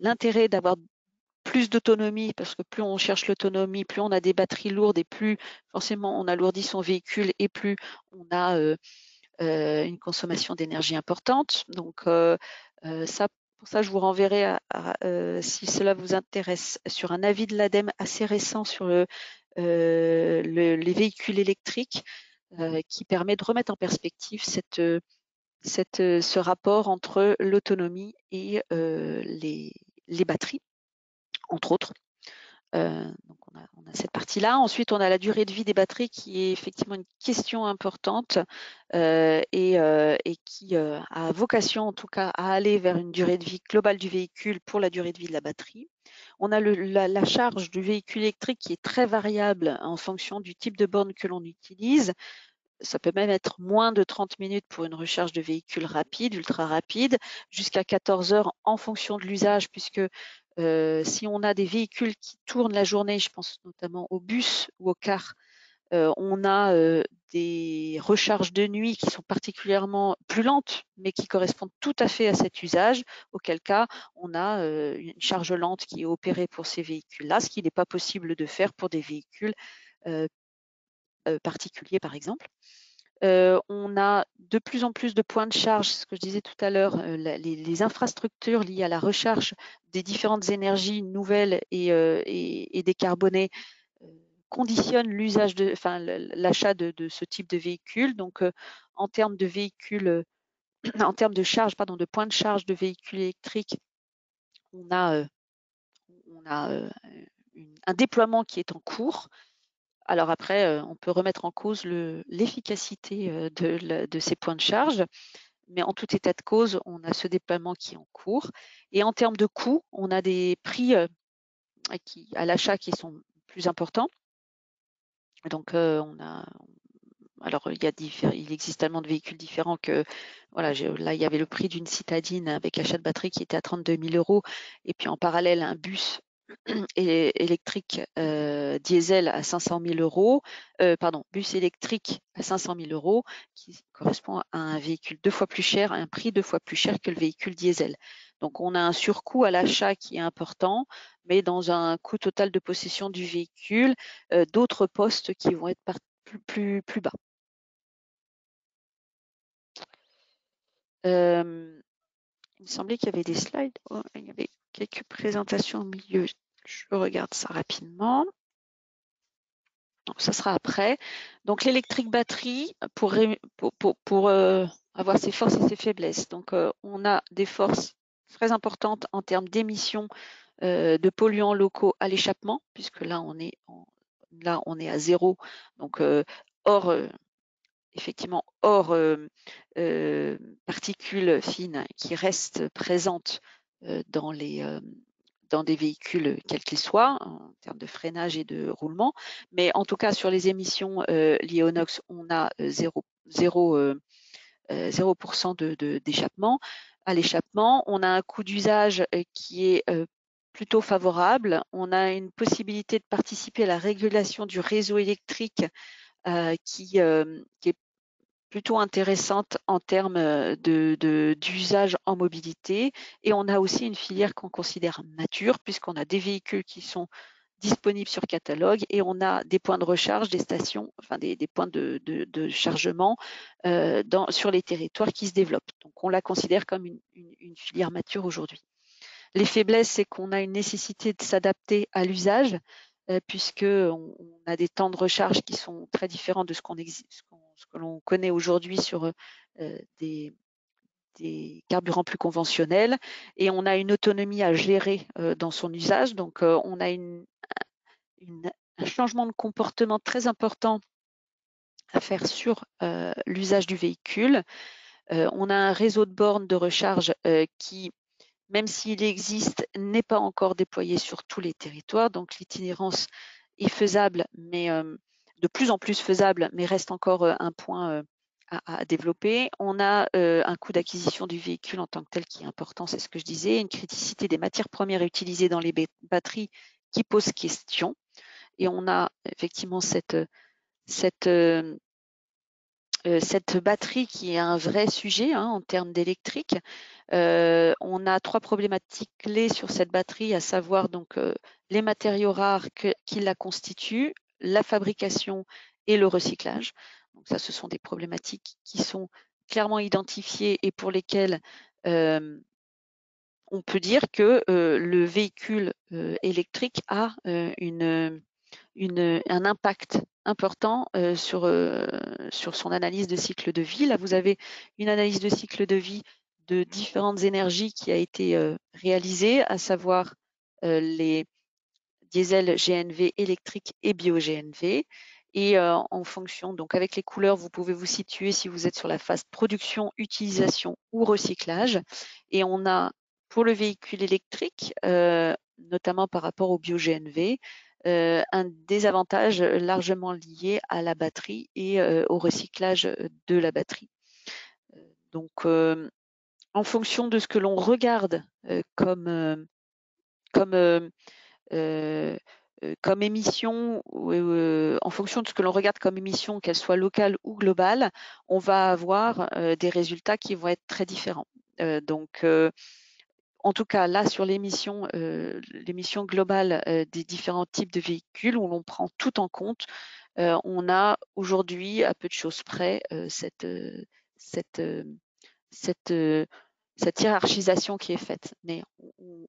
l'intérêt d'avoir plus d'autonomie, parce que plus on cherche l'autonomie, plus on a des batteries lourdes et plus forcément on alourdit son véhicule et plus on a une consommation d'énergie importante. Donc, pour ça, je vous renverrai, si cela vous intéresse, sur un avis de l'ADEME assez récent sur les véhicules électriques, qui permet de remettre en perspective ce rapport entre l'autonomie et les batteries, entre autres. Donc on a cette partie-là. Ensuite, on a la durée de vie des batteries qui est effectivement une question importante et qui a vocation en tout cas à aller vers une durée de vie globale du véhicule pour la durée de vie de la batterie. On a la charge du véhicule électrique qui est très variable en fonction du type de borne que l'on utilise. Ça peut même être moins de 30 minutes pour une recharge de véhicule rapide, ultra rapide, jusqu'à 14 heures en fonction de l'usage, puisque si on a des véhicules qui tournent la journée, je pense notamment aux bus ou aux cars, on a des recharges de nuit qui sont particulièrement plus lentes, mais qui correspondent tout à fait à cet usage, auquel cas on a une charge lente qui est opérée pour ces véhicules-là, ce qui n'est pas possible de faire pour des véhicules particuliers, par exemple. On a de plus en plus de points de charge, ce que je disais tout à l'heure, les infrastructures liées à la recherche des différentes énergies nouvelles et décarbonées conditionnent l'usage l'achat de ce type de véhicule. Donc, en termes de véhicules, en termes de charge, pardon, de points de charge de véhicules électriques, on a un déploiement qui est en cours. Alors après, on peut remettre en cause l'efficacité de ces points de charge, mais en tout état de cause, on a ce déploiement qui est en cours. Et en termes de coûts, on a des prix à l'achat qui sont plus importants. Donc, alors il existe tellement de véhicules différents que voilà, là il y avait le prix d'une citadine avec achat de batterie qui était à 32 000 €, et puis en parallèle un bus électrique diesel à 500 000 €, bus électrique à 500 000 €, qui correspond à un véhicule 2 fois plus cher, à un prix 2 fois plus cher que le véhicule diesel. Donc on a un surcoût à l'achat qui est important, mais dans un coût total de possession du véhicule, d'autres postes qui vont être plus bas. Il me semblait qu'il y avait des slides. Oh, il y avait quelques présentations au milieu. Je regarde ça rapidement. Donc, ça sera après. Donc, l'électrique batterie pour avoir ses forces et ses faiblesses. Donc, on a des forces très importantes en termes d'émissions de polluants locaux à l'échappement, puisque là, on est à zéro. Donc, effectivement, hors particules fines qui restent présentes dans des véhicules quels qu'ils soient, en termes de freinage et de roulement. Mais en tout cas, sur les émissions liées au NOx, on a 0% d'échappement. À l'échappement, on a un coût d'usage qui est plutôt favorable. On a une possibilité de participer à la régulation du réseau électrique qui est plutôt intéressante en termes d'usage en mobilité. Et on a aussi une filière qu'on considère mature, puisqu'on a des véhicules qui sont disponibles sur catalogue et on a des points de recharge, des stations, enfin des points de chargement sur les territoires qui se développent. Donc on la considère comme une filière mature aujourd'hui. Les faiblesses, c'est qu'on a une nécessité de s'adapter à l'usage, puisqu'on a des temps de recharge qui sont très différents de ce que l'on connaît aujourd'hui sur des carburants plus conventionnels, et on a une autonomie à gérer dans son usage. Donc, on a un changement de comportement très important à faire sur l'usage du véhicule. On a un réseau de bornes de recharge qui, même s'il existe, n'est pas encore déployé sur tous les territoires. Donc, l'itinérance est faisable, mais de plus en plus faisable, mais reste encore un point à développer. On a un coût d'acquisition du véhicule en tant que tel qui est important, c'est ce que je disais, une criticité des matières premières utilisées dans les batteries qui pose question. Et on a effectivement cette batterie qui est un vrai sujet en termes d'électrique. On a 3 problématiques clés sur cette batterie, à savoir donc les matériaux rares qui la constituent, la fabrication et le recyclage. Donc ça, ce sont des problématiques qui sont clairement identifiées et pour lesquelles on peut dire que le véhicule électrique a un impact important sur son analyse de cycle de vie. Là, vous avez une analyse de cycle de vie de différentes énergies qui a été réalisée, à savoir les diesel GNV électriques et bio-GNV. Et en fonction, donc avec les couleurs, vous pouvez vous situer si vous êtes sur la phase production, utilisation ou recyclage. Et on a pour le véhicule électrique, notamment par rapport au bio-GNV, un désavantage largement lié à la batterie et au recyclage de la batterie. Donc, en fonction de ce que l'on regarde comme émission, en fonction de ce que l'on regarde comme émission, qu'elle soit locale ou globale, on va avoir des résultats qui vont être très différents. Donc, en tout cas, là, sur l'émission globale des différents types de véhicules, où l'on prend tout en compte, on a aujourd'hui, à peu de choses près, cette hiérarchisation qui est faite. Mais on ne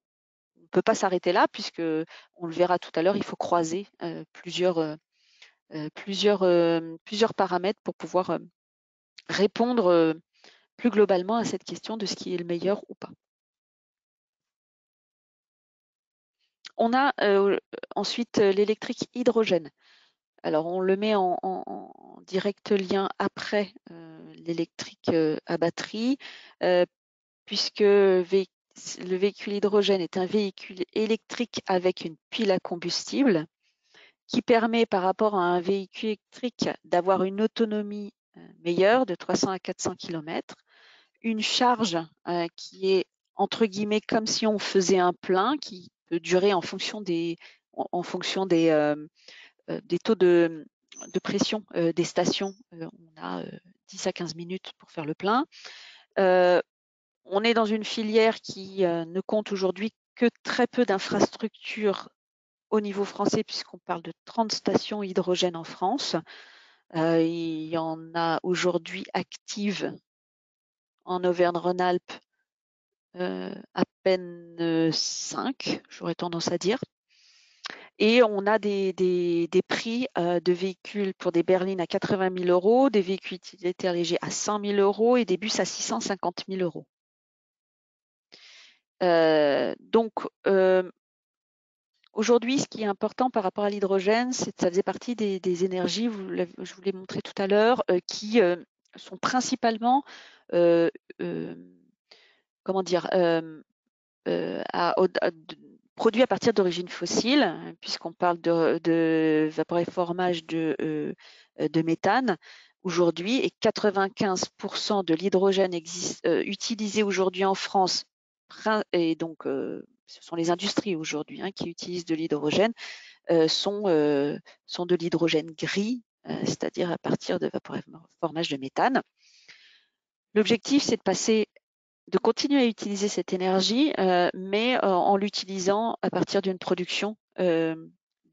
peut pas s'arrêter là, puisque on le verra tout à l'heure, il faut croiser plusieurs paramètres pour pouvoir répondre plus globalement à cette question de ce qui est le meilleur ou pas. On a ensuite l'électrique hydrogène. Alors, on le met en direct lien après l'électrique à batterie, puisque le véhicule hydrogène est un véhicule électrique avec une pile à combustible qui permet par rapport à un véhicule électrique d'avoir une autonomie meilleure de 300 à 400 km, une charge qui est entre guillemets comme si on faisait un plein qui peut durer en fonction des taux de pression des stations. On a 10 à 15 minutes pour faire le plein. On est dans une filière qui ne compte aujourd'hui que très peu d'infrastructures au niveau français, puisqu'on parle de 30 stations hydrogène en France. Il y en a aujourd'hui actives en Auvergne-Rhône-Alpes à peine 5, j'aurais tendance à dire. Et on a des prix de véhicules pour des berlines à 80 000 €, des véhicules utilitaires légers à 100 000 € et des bus à 650 000 €. Donc, aujourd'hui, ce qui est important par rapport à l'hydrogène, c'est que ça faisait partie des énergies, je vous l'ai montré tout à l'heure, qui sont principalement, comment dire, produits à partir d'origine fossile, puisqu'on parle de vaporeformage de méthane aujourd'hui, et 95% de l'hydrogène utilisé aujourd'hui en France, et donc ce sont les industries aujourd'hui qui utilisent de l'hydrogène, sont de l'hydrogène gris, c'est-à-dire à partir de vaporeformage de méthane. L'objectif, c'est de continuer à utiliser cette énergie, mais en l'utilisant à partir d'une production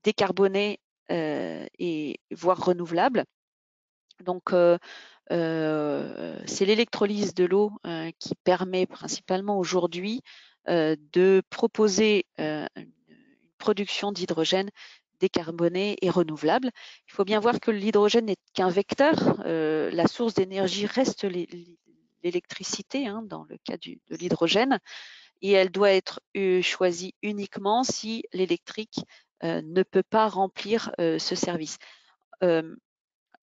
décarbonée et voire renouvelable. Donc, c'est l'électrolyse de l'eau qui permet principalement aujourd'hui de proposer une production d'hydrogène décarboné et renouvelable. Il faut bien voir que l'hydrogène n'est qu'un vecteur. La source d'énergie reste l'électricité dans le cas de l'hydrogène, et elle doit être choisie uniquement si l'électrique ne peut pas remplir ce service.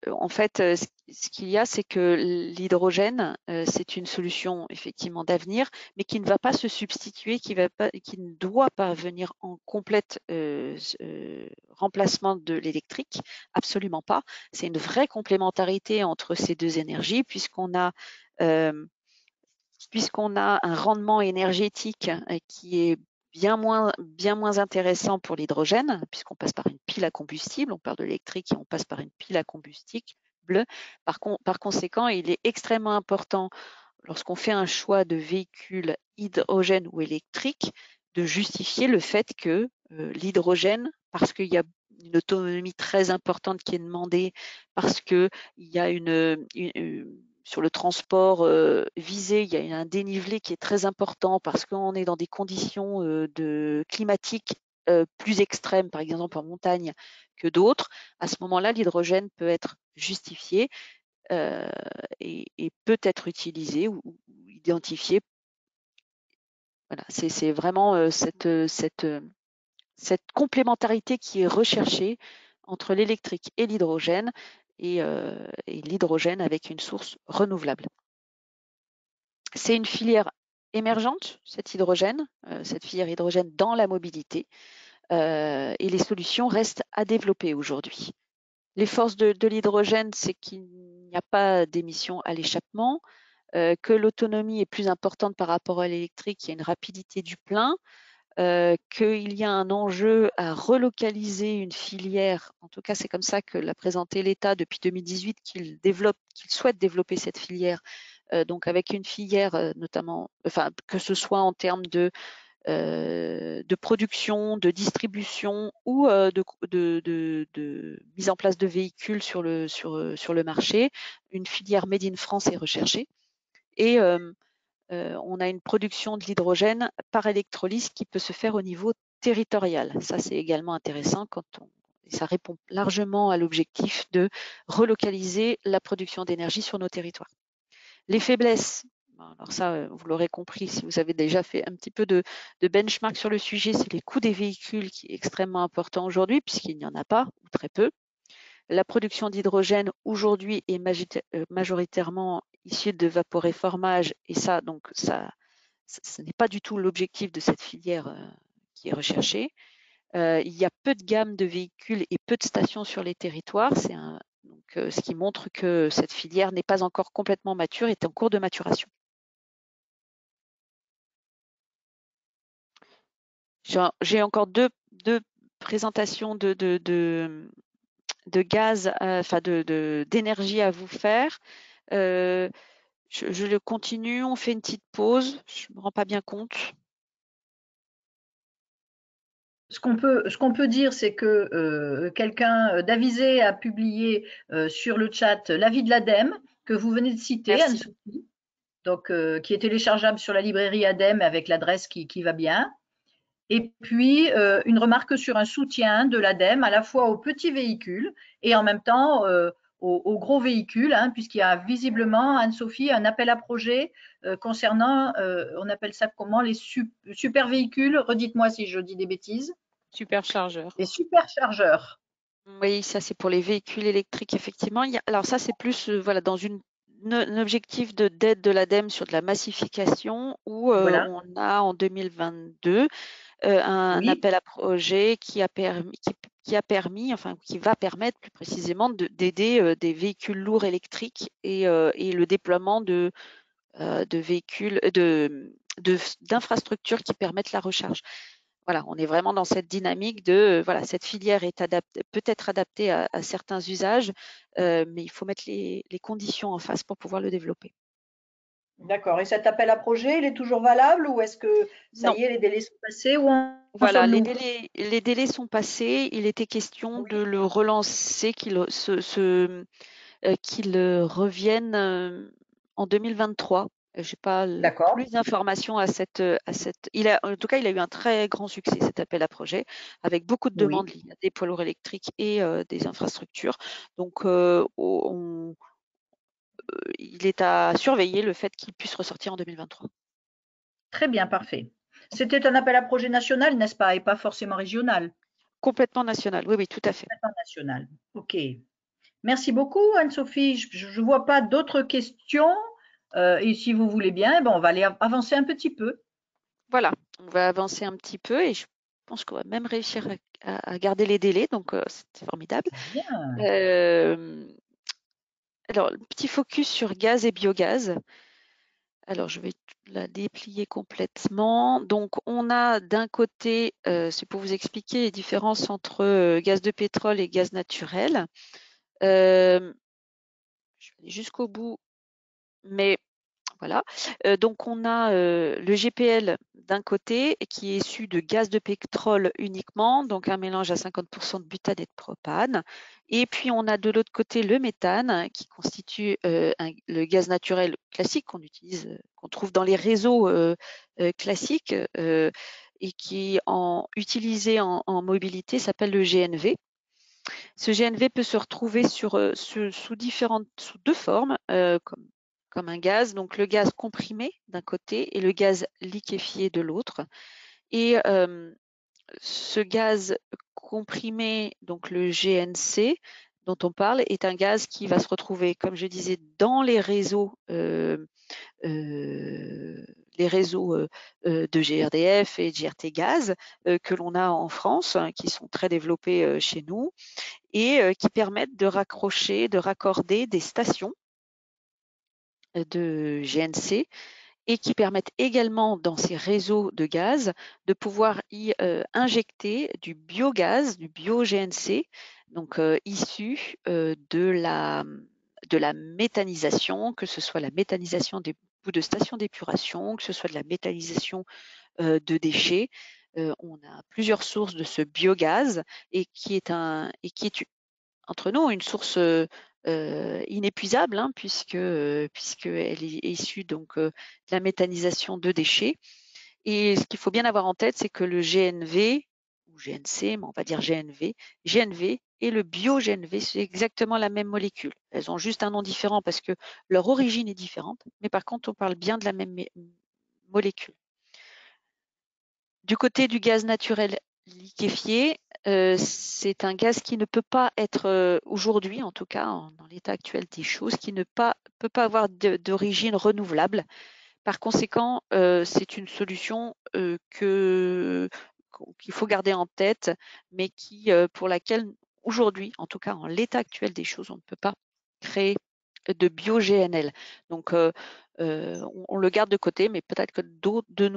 En fait, ce qu'il y a, c'est que l'hydrogène, c'est une solution effectivement d'avenir, mais qui ne va pas se substituer, qui ne doit pas venir en complète remplacement de l'électrique, absolument pas. C'est une vraie complémentarité entre ces deux énergies, puisqu'on a un rendement énergétique qui est bien moins intéressant pour l'hydrogène, puisqu'on passe par une pile à combustible, on parle de l'électrique et on passe par une pile à combustible. Par conséquent, il est extrêmement important, lorsqu'on fait un choix de véhicule hydrogène ou électrique, de justifier le fait que l'hydrogène, parce qu'il y a une autonomie très importante qui est demandée parce que il y a sur le transport visé, il y a un dénivelé qui est très important parce qu'on est dans des conditions climatiques plus extrêmes, par exemple en montagne, que d'autres. À ce moment-là, l'hydrogène peut être justifié et peut être utilisé ou identifié. Voilà, c'est vraiment cette complémentarité qui est recherchée entre l'électrique et l'hydrogène et l'hydrogène avec une source renouvelable. C'est une filière émergente, cette filière hydrogène dans la mobilité, et les solutions restent à développer aujourd'hui. Les forces de l'hydrogène, c'est qu'il n'y a pas d'émissions à l'échappement, que l'autonomie est plus importante par rapport à l'électrique, il y a une rapidité du plein, qu'il y a un enjeu à relocaliser une filière, en tout cas c'est comme ça que l'a présenté l'État depuis 2018, qu'il souhaite développer cette filière, donc avec une filière notamment, enfin que ce soit en termes de production, de distribution ou de mise en place de véhicules sur le marché. Une filière Made in France est recherchée et on a une production de l'hydrogène par électrolyse qui peut se faire au niveau territorial. Ça, c'est également intéressant et ça répond largement à l'objectif de relocaliser la production d'énergie sur nos territoires. Les faiblesses, alors ça, vous l'aurez compris si vous avez déjà fait un petit peu de benchmark sur le sujet, c'est les coûts des véhicules qui est extrêmement important aujourd'hui puisqu'il n'y en a pas ou très peu. La production d'hydrogène aujourd'hui est majoritairement issue de vaporéformage et ça, donc ce n'est pas du tout l'objectif de cette filière qui est recherchée. Il y a peu de gamme de véhicules et peu de stations sur les territoires. Ce qui montre que cette filière n'est pas encore complètement mature, est en cours de maturation. J'ai encore deux présentations de gaz, enfin d'énergie à vous faire. Je le continue, on fait une petite pause. Je ne me rends pas bien compte. Ce qu'on peut dire, c'est que quelqu'un d'Avisé a publié sur le chat l'avis de l'ADEME que vous venez de citer, Anne-Sophie, donc qui est téléchargeable sur la librairie ADEME avec l'adresse qui va bien. Et puis une remarque sur un soutien de l'ADEME à la fois aux petits véhicules et en même temps aux gros véhicules, hein, puisqu'il y a visiblement, Anne-Sophie, un appel à projet concernant, on appelle ça comment, les super véhicules, redites-moi si je dis des bêtises. Superchargeurs. Les superchargeurs. Oui, ça c'est pour les véhicules électriques, effectivement. Alors ça c'est plus voilà, dans un objectif d'aide de l'ADEME sur de la massification où Voilà. on a en 2022 un appel à projet qui va permettre plus précisément d'aider des véhicules lourds électriques et le déploiement de véhicules, d'infrastructures qui permettent la recharge. Voilà, on est vraiment dans cette dynamique de voilà, cette filière est peut être adaptée à certains usages, mais il faut mettre les conditions en face pour pouvoir le développer. D'accord. Et cet appel à projet, il est toujours valable ou est-ce que ça y est, les délais sont passés ou voilà, les délais sont passés. Il était question de le relancer, qu'il revienne en 2023. Je n'ai pas plus d'informations à cette. En tout cas, il a eu un très grand succès, cet appel à projet, avec beaucoup de demandes liées à des poids lourds électriques et des infrastructures. Donc, il est à surveiller le fait qu'il puisse ressortir en 2023. Très bien, parfait. C'était un appel à projet national, n'est-ce pas, et pas forcément régional? Complètement national, oui, tout à fait. Complètement national, ok. Merci beaucoup, Anne-Sophie. Je ne vois pas d'autres questions. Et si vous voulez bien, on va aller avancer un petit peu. Voilà, on va avancer un petit peu et je pense qu'on va même réussir à garder les délais, donc c'est formidable. Alors, petit focus sur gaz et biogaz. Alors, je vais la déplier complètement. Donc, on a d'un côté, c'est pour vous expliquer les différences entre gaz de pétrole et gaz naturel. Je vais aller jusqu'au bout, mais Voilà. Donc on a le GPL d'un côté qui est issu de gaz de pétrole uniquement, donc un mélange à 50% de butane et de propane. Et puis on a de l'autre côté le méthane qui constitue le gaz naturel classique qu'on utilise, qu'on trouve dans les réseaux classiques et qui utilisé en mobilité s'appelle le GNV. Ce GNV peut se retrouver sous deux formes, comme un gaz, donc le gaz comprimé d'un côté et le gaz liquéfié de l'autre. Et ce gaz comprimé, donc le GNC, dont on parle, est un gaz qui va se retrouver, comme je disais, dans les réseaux de GRDF et de GRT Gaz que l'on a en France, qui sont très développés chez nous, et qui permettent de raccorder des stations de GNC et qui permettent également dans ces réseaux de gaz de pouvoir y injecter du biogaz, du bio-GNC, donc issu de la méthanisation, que ce soit la méthanisation des bouts de stations d'épuration, que ce soit de la méthanisation de déchets. On a plusieurs sources de ce biogaz et qui est entre nous une source inépuisable, hein, puisqu'elle est issue donc de la méthanisation de déchets. Et ce qu'il faut bien avoir en tête, c'est que le GNV ou GNC, mais on va dire GNV et le bio-GNV, c'est exactement la même molécule. Elles ont juste un nom différent parce que leur origine est différente, mais par contre, on parle bien de la même molécule. Du côté du gaz naturel liquéfié, c'est un gaz qui ne peut pas être aujourd'hui, en tout cas dans l'état actuel des choses, qui ne peut pas avoir d'origine renouvelable. Par conséquent, c'est une solution qu'il faut garder en tête, mais pour laquelle aujourd'hui, en tout cas en l'état actuel des choses, on ne peut pas créer de bio-GNL. Donc, on le garde de côté, mais peut-être que de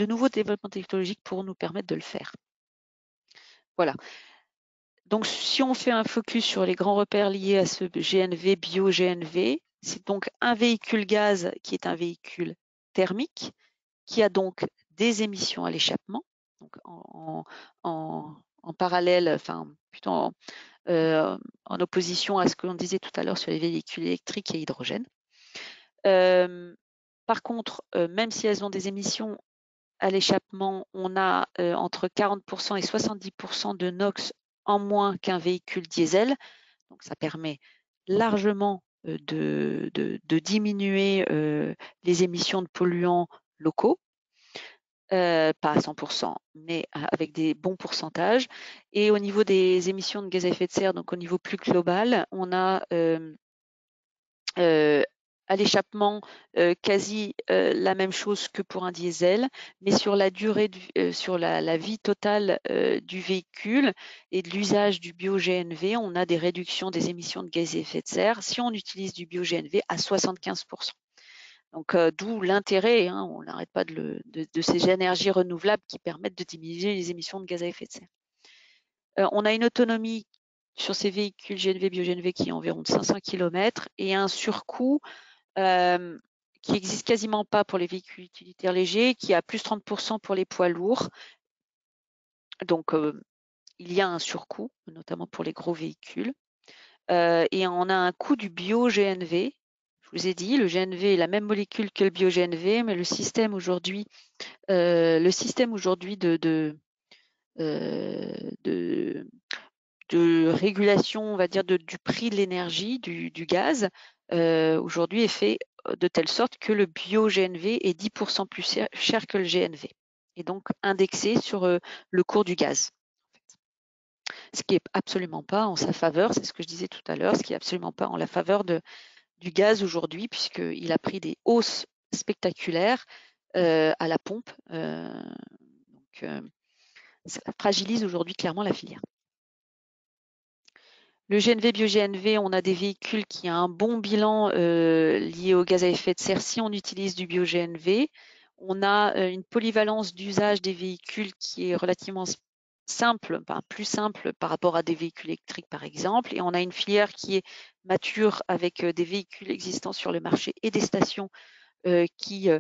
nouveaux développements technologiques pourront nous permettre de le faire. Voilà. Donc, si on fait un focus sur les grands repères liés à ce GNV, bio-GNV, c'est donc un véhicule gaz qui est un véhicule thermique, qui a donc des émissions à l'échappement, donc en parallèle, enfin plutôt en opposition à ce que l'on disait tout à l'heure sur les véhicules électriques et hydrogène. Par contre, même si elles ont des émissions à l'échappement, on a entre 40% et 70% de NOx en moins qu'un véhicule diesel. Donc, ça permet largement de diminuer les émissions de polluants locaux. Pas à 100%, mais avec des bons pourcentages. Et au niveau des émissions de gaz à effet de serre, donc au niveau plus global, on a à l'échappement quasi la même chose que pour un diesel, mais sur la durée, sur la vie totale du véhicule et de l'usage du bio-GNV, on a des réductions des émissions de gaz à effet de serre si on utilise du bio-GNV à 75%. Donc, d'où l'intérêt, hein, on n'arrête pas de ces énergies renouvelables qui permettent de diminuer les émissions de gaz à effet de serre. On a une autonomie sur ces véhicules GNV, bio-GNV qui est environ de 500 km et un surcoût qui n'existe quasiment pas pour les véhicules utilitaires légers, qui est à plus 30% pour les poids lourds. Donc, il y a un surcoût, notamment pour les gros véhicules. Et on a un coût du bio-GNV. Je vous ai dit, le GNV est la même molécule que le bio-GNV, mais le système aujourd'hui de régulation, on va dire, du prix de l'énergie, du gaz, aujourd'hui est fait de telle sorte que le bio-GNV est 10% plus cher que le GNV, et donc indexé sur le cours du gaz. Ce qui n'est absolument pas en sa faveur, c'est ce que je disais tout à l'heure, ce qui n'est absolument pas en la faveur du gaz aujourd'hui, puisqu'il a pris des hausses spectaculaires à la pompe. Donc, ça fragilise aujourd'hui clairement la filière. Le GNV, bio-GNV, on a des véhicules qui ont un bon bilan lié au gaz à effet de serre si on utilise du bio-GNV. On a une polyvalence d'usage des véhicules qui est relativement simple, plus simple par rapport à des véhicules électriques par exemple, et on a une filière qui est mature avec des véhicules existants sur le marché et des stations qui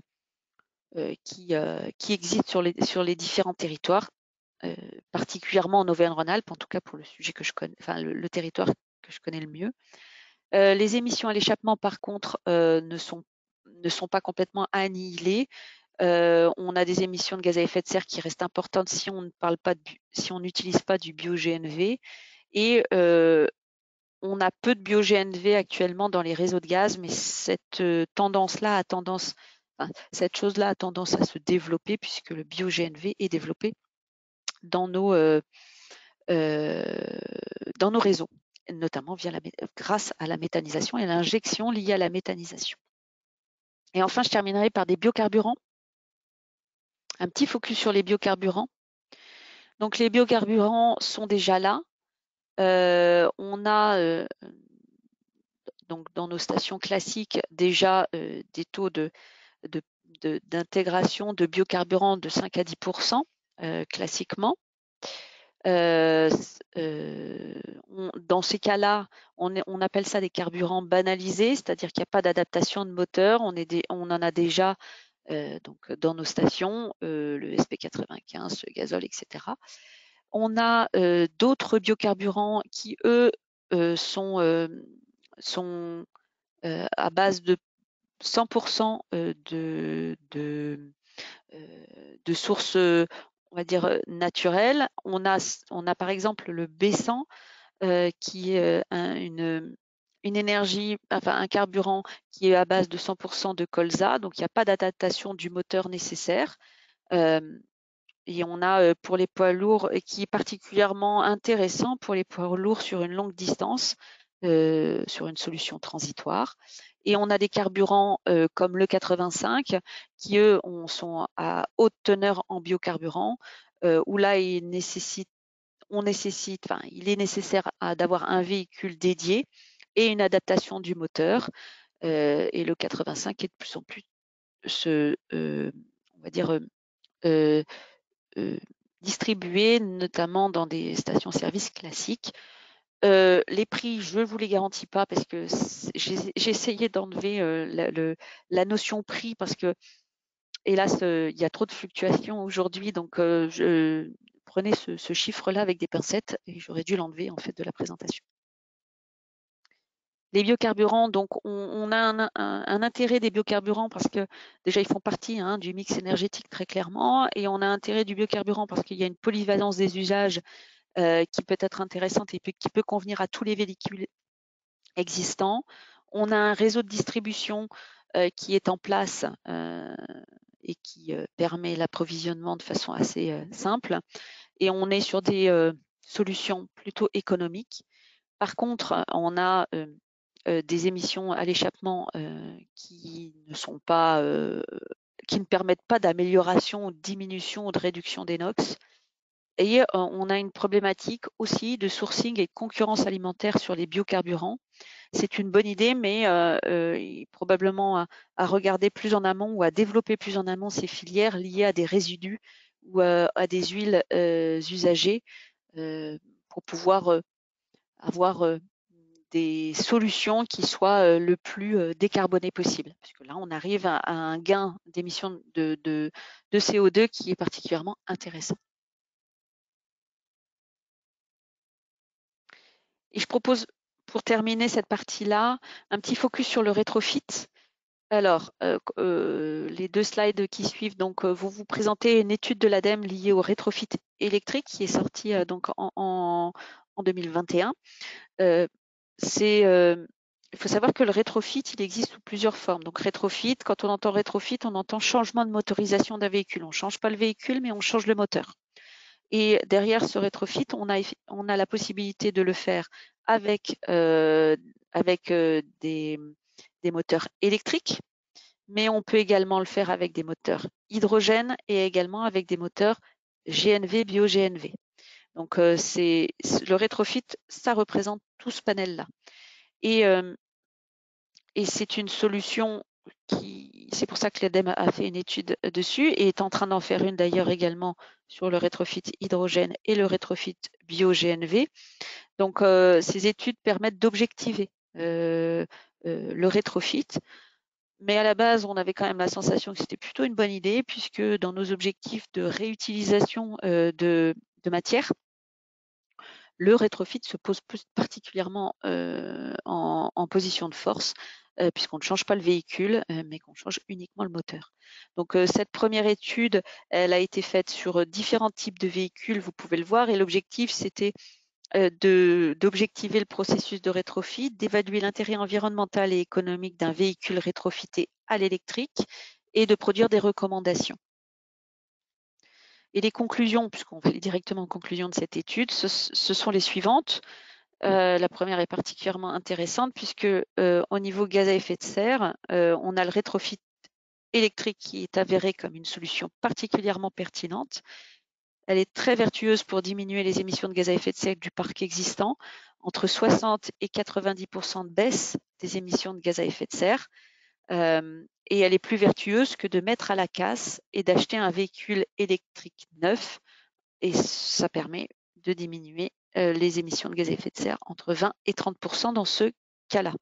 existent sur les différents territoires, particulièrement en Auvergne-Rhône-Alpes, en tout cas pour le sujet que je connais, enfin le territoire que je connais le mieux. Les émissions à l'échappement, par contre, ne sont pas complètement annihilées. On a des émissions de gaz à effet de serre qui restent importantes si on n'utilise pas du bio-GNV, et on a peu de bio-GNV actuellement dans les réseaux de gaz, mais cette chose-là a tendance à se développer puisque le bio-GNV est développé dans nos réseaux, notamment grâce à la méthanisation et à l'injection liée à la méthanisation. Et enfin, je terminerai par des biocarburants. Un petit focus sur les biocarburants. Donc les biocarburants sont déjà là. On a donc dans nos stations classiques déjà des taux d'intégration de biocarburants de 5 à 10% classiquement. Dans ces cas-là, on appelle ça des carburants banalisés, c'est-à-dire qu'il n'y a pas d'adaptation de moteur. On en a déjà donc dans nos stations, le SP95, le gazole, etc. On a d'autres biocarburants qui, eux, sont à base de 100% de sources, on va dire, naturelles. On a par exemple le B100 qui est une énergie, enfin un carburant qui est à base de 100% de colza, donc il n'y a pas d'adaptation du moteur nécessaire. Et on a pour les poids lourds, qui est particulièrement intéressant pour les poids lourds sur une longue distance, sur une solution transitoire. Et on a des carburants comme le 85 qui, eux, sont à haute teneur en biocarburant, où là, il est nécessaire d'avoir un véhicule dédié et une adaptation du moteur. Et le 85 est de plus en plus, on va dire, distribué, notamment dans des stations-service classiques. Les prix, je ne vous les garantis pas parce que j'ai essayé d'enlever la notion prix parce que, hélas, il y a trop de fluctuations aujourd'hui. Donc, je prenais ce chiffre-là avec des pincettes et j'aurais dû l'enlever en fait de la présentation. Les biocarburants, donc on a un intérêt des biocarburants parce que déjà ils font partie du mix énergétique très clairement, et on a intérêt du biocarburant parce qu'il y a une polyvalence des usages qui peut être intéressante et qui peut convenir à tous les véhicules existants. On a un réseau de distribution qui est en place et qui permet l'approvisionnement de façon assez simple, et on est sur des solutions plutôt économiques. Par contre, on a des émissions à l'échappement qui ne permettent pas d'amélioration, de diminution ou de réduction des NOx. Et on a une problématique aussi de sourcing et de concurrence alimentaire sur les biocarburants. C'est une bonne idée, mais probablement à regarder plus en amont ou à développer plus en amont ces filières liées à des résidus ou à des huiles usagées pour pouvoir avoir des solutions qui soient le plus décarbonées possible. Parce que là, on arrive à un gain d'émissions de CO2 qui est particulièrement intéressant. Et je propose, pour terminer cette partie-là, un petit focus sur le rétrofit. Alors, les deux slides qui suivent donc, vont vous présenter une étude de l'ADEME liée au rétrofit électrique qui est sortie donc en 2021. Il faut savoir que le rétrofit, il existe sous plusieurs formes. Donc rétrofit, quand on entend rétrofit, on entend changement de motorisation d'un véhicule. On ne change pas le véhicule, mais on change le moteur. Et derrière ce rétrofit, on a la possibilité de le faire avec des moteurs électriques, mais on peut également le faire avec des moteurs hydrogène et également avec des moteurs GNV, bio-GNV. Donc, le rétrofit, ça représente tout ce panel-là. Et c'est une solution qui c'est pour ça que l'ADEME a fait une étude dessus et est en train d'en faire une d'ailleurs également sur le rétrofit hydrogène et le rétrofit bio-GNV. Donc, ces études permettent d'objectiver le rétrofit. Mais à la base, on avait quand même la sensation que c'était plutôt une bonne idée puisque dans nos objectifs de réutilisation de matière, le rétrofit se pose plus particulièrement en position de force puisqu'on ne change pas le véhicule, mais qu'on change uniquement le moteur. Donc cette première étude, elle a été faite sur différents types de véhicules, vous pouvez le voir, et l'objectif c'était d'objectiver le processus de rétrofit, d'évaluer l'intérêt environnemental et économique d'un véhicule rétrofité à l'électrique et de produire des recommandations. Et les conclusions, puisqu'on va aller directement aux conclusions de cette étude, ce sont les suivantes. La première est particulièrement intéressante puisque au niveau gaz à effet de serre, on a le rétrofit électrique qui est avéré comme une solution particulièrement pertinente. Elle est très vertueuse pour diminuer les émissions de gaz à effet de serre du parc existant, entre 60 et 90% de baisse des émissions de gaz à effet de serre. Et elle est plus vertueuse que de mettre à la casse et d'acheter un véhicule électrique neuf. Et ça permet de diminuer les émissions de gaz à effet de serre entre 20 et 30% dans ce cas-là.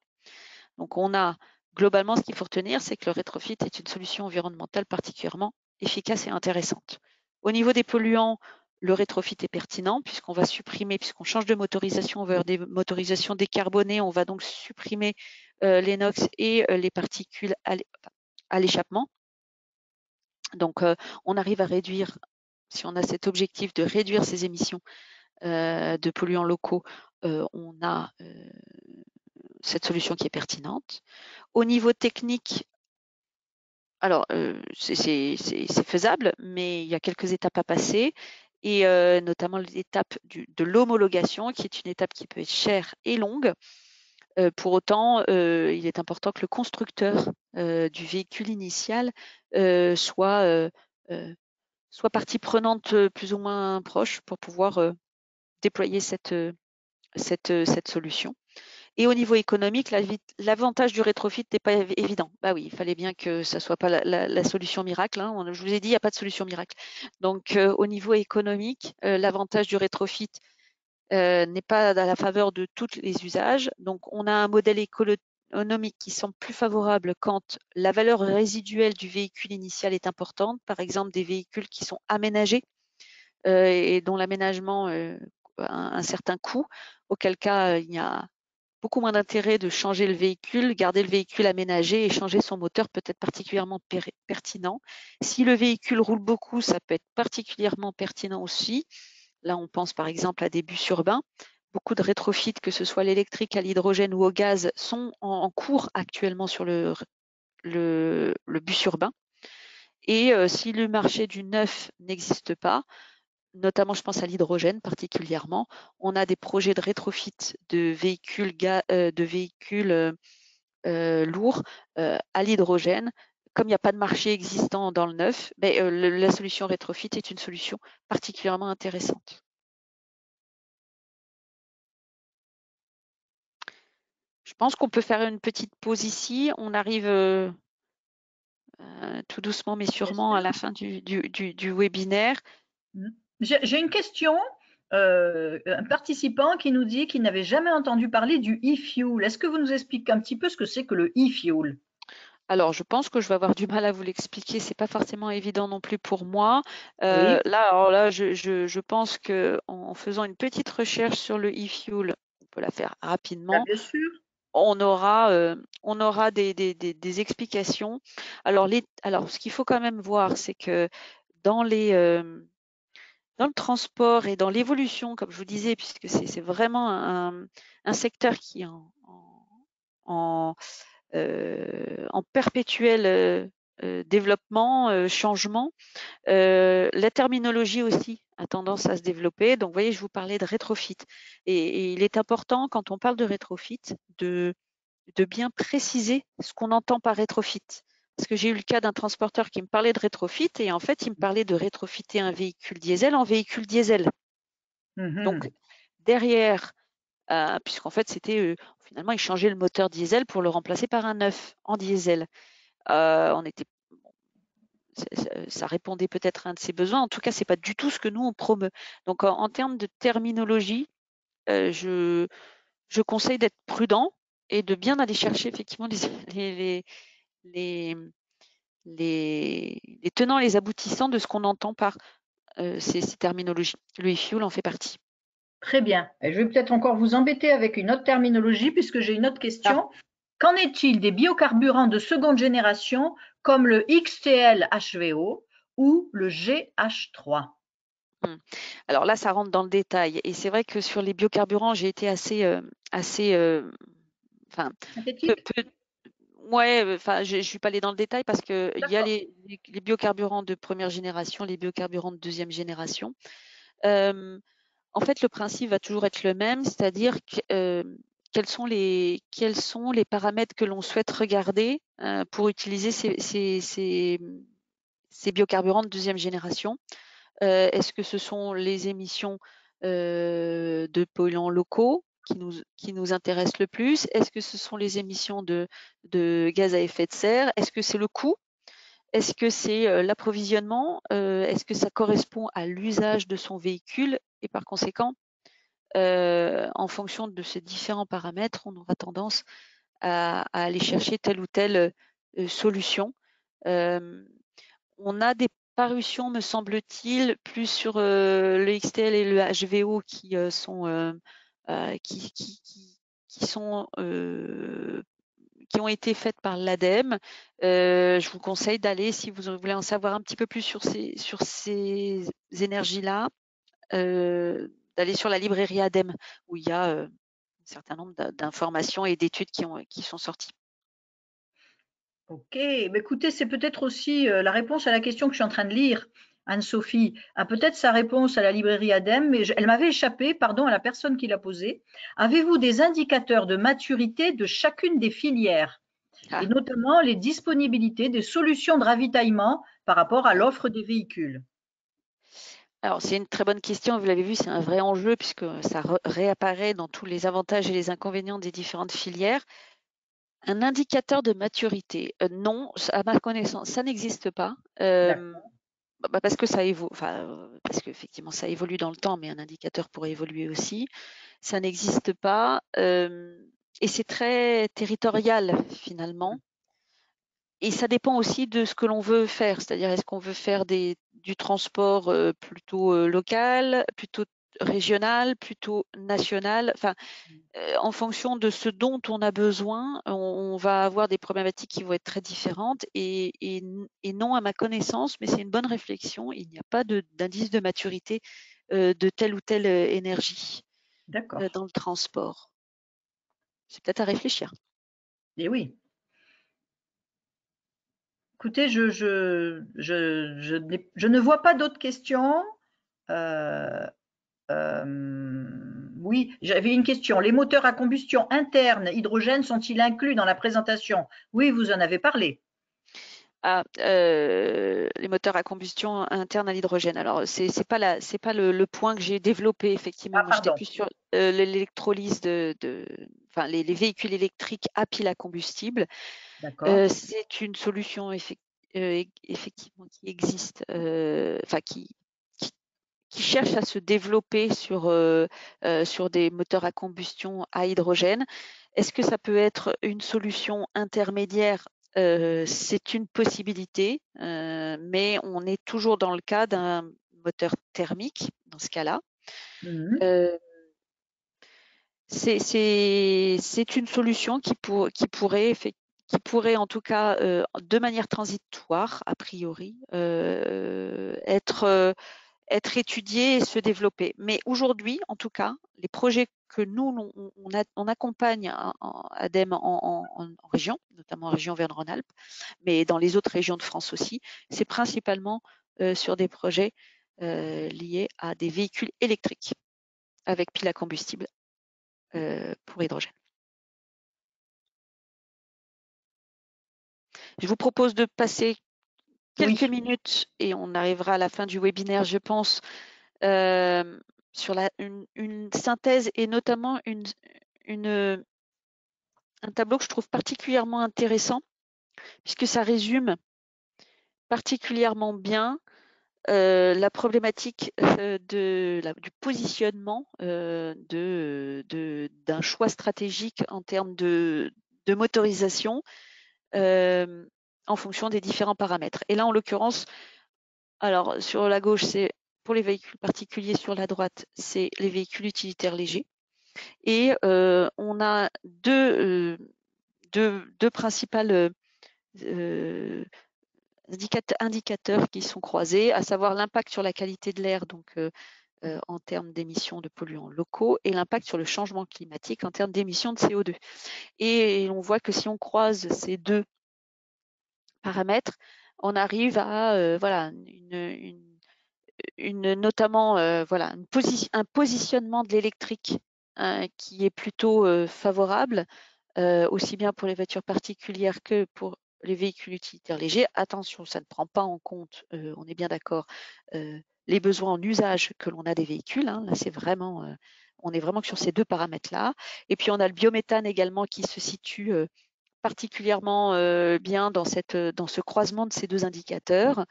Donc on a globalement ce qu'il faut retenir, c'est que le rétrofit est une solution environnementale particulièrement efficace et intéressante. Au niveau des polluants, le rétrofit est pertinent puisqu'on va supprimer, puisqu'on change de motorisation vers des motorisations décarbonées, on va donc supprimer les NOx et les particules à l'échappement. Donc on arrive à réduire, si on a cet objectif de réduire ces émissions de polluants locaux, on a cette solution qui est pertinente. Au niveau technique, alors c'est faisable, mais il y a quelques étapes à passer, et notamment l'étape de l'homologation, qui est une étape qui peut être chère et longue. Pour autant, il est important que le constructeur du véhicule initial soit partie prenante plus ou moins proche pour pouvoir déployer cette solution. Et au niveau économique, l'avantage du rétrofit n'est pas évident. Bah oui, il fallait bien que ça ne soit pas la solution miracle. Hein. Je vous ai dit, il n'y a pas de solution miracle. Donc, au niveau économique, l'avantage du rétrofit n'est pas à la faveur de tous les usages. Donc, on a un modèle économique qui semble plus favorable quand la valeur résiduelle du véhicule initial est importante. Par exemple, des véhicules qui sont aménagés et dont l'aménagement a un certain coût, auquel cas il y a beaucoup moins d'intérêt de changer le véhicule, garder le véhicule aménagé et changer son moteur peut être particulièrement pertinent. Si le véhicule roule beaucoup, ça peut être particulièrement pertinent aussi. Là, on pense par exemple à des bus urbains. Beaucoup de rétrofits, que ce soit l'électrique, à l'hydrogène ou au gaz, sont en cours actuellement sur le bus urbain. Et si le marché du neuf n'existe pas, notamment je pense à l'hydrogène particulièrement, on a des projets de rétrofit de véhicules, lourds à l'hydrogène. Comme il n'y a pas de marché existant dans le neuf, la solution rétrofit est une solution particulièrement intéressante. Je pense qu'on peut faire une petite pause ici. On arrive tout doucement mais sûrement à la fin du webinaire. J'ai une question. Un participant qui nous dit qu'il n'avait jamais entendu parler du e-fuel. Est-ce que vous nous expliquez un petit peu ce que c'est que le e-fuel? Alors, je pense que je vais avoir du mal à vous l'expliquer. C'est pas forcément évident non plus pour moi. Oui. Là, je pense que en faisant une petite recherche sur le e-fuel, on peut la faire rapidement. Bien sûr. On aura des explications. Alors, ce qu'il faut quand même voir, c'est que dans le transport et dans l'évolution, comme je vous disais, puisque c'est vraiment un secteur qui est en perpétuel développement, changement. La terminologie aussi a tendance à se développer. Donc, vous voyez, je vous parlais de rétrofit. Et il est important, quand on parle de rétrofit, de bien préciser ce qu'on entend par rétrofit. Parce que j'ai eu le cas d'un transporteur qui me parlait de rétrofit et en fait, il me parlait de rétrofiter un véhicule diesel en véhicule diesel. Donc, derrière, puisqu'en fait, c'était finalement, il changeait le moteur diesel pour le remplacer par un neuf en diesel. on était, ça répondait peut-être à un de ses besoins. En tout cas, c'est pas du tout ce que nous on promeut. Donc, en termes de terminologie, je conseille d'être prudent et de bien aller chercher effectivement les tenants, les aboutissants de ce qu'on entend par ces terminologies. Le e-fuel en fait partie. Très bien. Et je vais peut-être encore vous embêter avec une autre terminologie puisque j'ai une autre question. Qu'en est-il des biocarburants de seconde génération comme le XTL-HVO ou le GH3? Alors là, ça rentre dans le détail. Et c'est vrai que sur les biocarburants, j'ai été je suis pas allée dans le détail parce que il y a les biocarburants de première génération, les biocarburants de deuxième génération. En fait, le principe va toujours être le même, c'est-à-dire quels sont les paramètres que l'on souhaite regarder pour utiliser ces biocarburants de deuxième génération. Est-ce que ce sont les émissions de polluants locaux qui nous intéressent le plus? Est-ce que ce sont les émissions de gaz à effet de serre? Est-ce que c'est le coût? Est-ce que c'est l'approvisionnement? Est-ce que ça correspond à l'usage de son véhicule? Et par conséquent, en fonction de ces différents paramètres, on aura tendance à aller chercher telle ou telle solution. On a des parutions, me semble-t-il, plus sur le XTL et le HVO qui ont été faites par l'ADEME. Je vous conseille d'aller, si vous voulez en savoir un petit peu plus sur ces énergies-là, d'aller sur la librairie ADEME où il y a un certain nombre d'informations et d'études qui sont sorties. Ok, mais écoutez, c'est peut-être aussi la réponse à la question que je suis en train de lire. Anne-Sophie a peut-être sa réponse à la librairie ADEME, mais elle m'avait échappé, pardon, à la personne qui l'a posée. Avez-vous des indicateurs de maturité de chacune des filières et notamment les disponibilités des solutions de ravitaillement par rapport à l'offre des véhicules? Alors, c'est une très bonne question. Vous l'avez vu, c'est un vrai enjeu puisque ça réapparaît dans tous les avantages et les inconvénients des différentes filières. Un indicateur de maturité, non, à ma connaissance, ça n'existe pas. Parce que ça évolue, parce qu'effectivement, ça évolue dans le temps, mais un indicateur pourrait évoluer aussi. Ça n'existe pas. Et c'est très territorial finalement. Et ça dépend aussi de ce que l'on veut faire, c'est-à-dire est-ce qu'on veut faire du transport plutôt local, plutôt régional, plutôt national, en fonction de ce dont on a besoin, on va avoir des problématiques qui vont être très différentes et non à ma connaissance, mais c'est une bonne réflexion, il n'y a pas d'indice de maturité de telle ou telle énergie dans le transport. C'est peut-être à réfléchir. Eh oui. Écoutez, je ne vois pas d'autres questions. Oui, j'avais une question. Les moteurs à combustion interne hydrogène sont-ils inclus dans la présentation? Oui, vous en avez parlé. Les moteurs à combustion interne à l'hydrogène. Alors, c'est pas le point que j'ai développé effectivement. Moi, j'étais plus sur l'électrolyse les véhicules électriques à pile à combustible. C'est une solution effectivement qui existe, qui cherche à se développer sur des moteurs à combustion à hydrogène. Est-ce que ça peut être une solution intermédiaire? C'est une possibilité, mais on est toujours dans le cas d'un moteur thermique dans ce cas-là. C'est une solution qui pourrait en tout cas de manière transitoire a priori être étudiée et se développer. Mais aujourd'hui, en tout cas, les projets que nous, on accompagne ADEME en région, notamment en région Auvergne-Rhône-Alpes, mais dans les autres régions de France aussi, c'est principalement sur des projets liés à des véhicules électriques avec pile à combustible pour hydrogène. Je vous propose de passer quelques minutes et on arrivera à la fin du webinaire, je pense, sur une synthèse et notamment un tableau que je trouve particulièrement intéressant puisque ça résume particulièrement bien la problématique du positionnement d'un choix stratégique en termes de motorisation en fonction des différents paramètres. Et là, en l'occurrence, alors sur la gauche, c'est pour les véhicules particuliers, sur la droite, c'est les véhicules utilitaires légers. Et on a deux principales indicateurs qui sont croisés, à savoir l'impact sur la qualité de l'air, donc en termes d'émissions de polluants locaux, et l'impact sur le changement climatique en termes d'émissions de CO2. Et on voit que si on croise ces deux paramètres, on arrive à voilà, notamment voilà, un positionnement de l'électrique qui est plutôt favorable, aussi bien pour les voitures particulières que pour les véhicules utilitaires légers. Attention, ça ne prend pas en compte, on est bien d'accord, les besoins en usage que l'on a des véhicules. Hein. Là, c'est vraiment, on est vraiment sur ces deux paramètres-là. Et puis, on a le biométhane également qui se situe particulièrement bien dans ce croisement de ces deux indicateurs.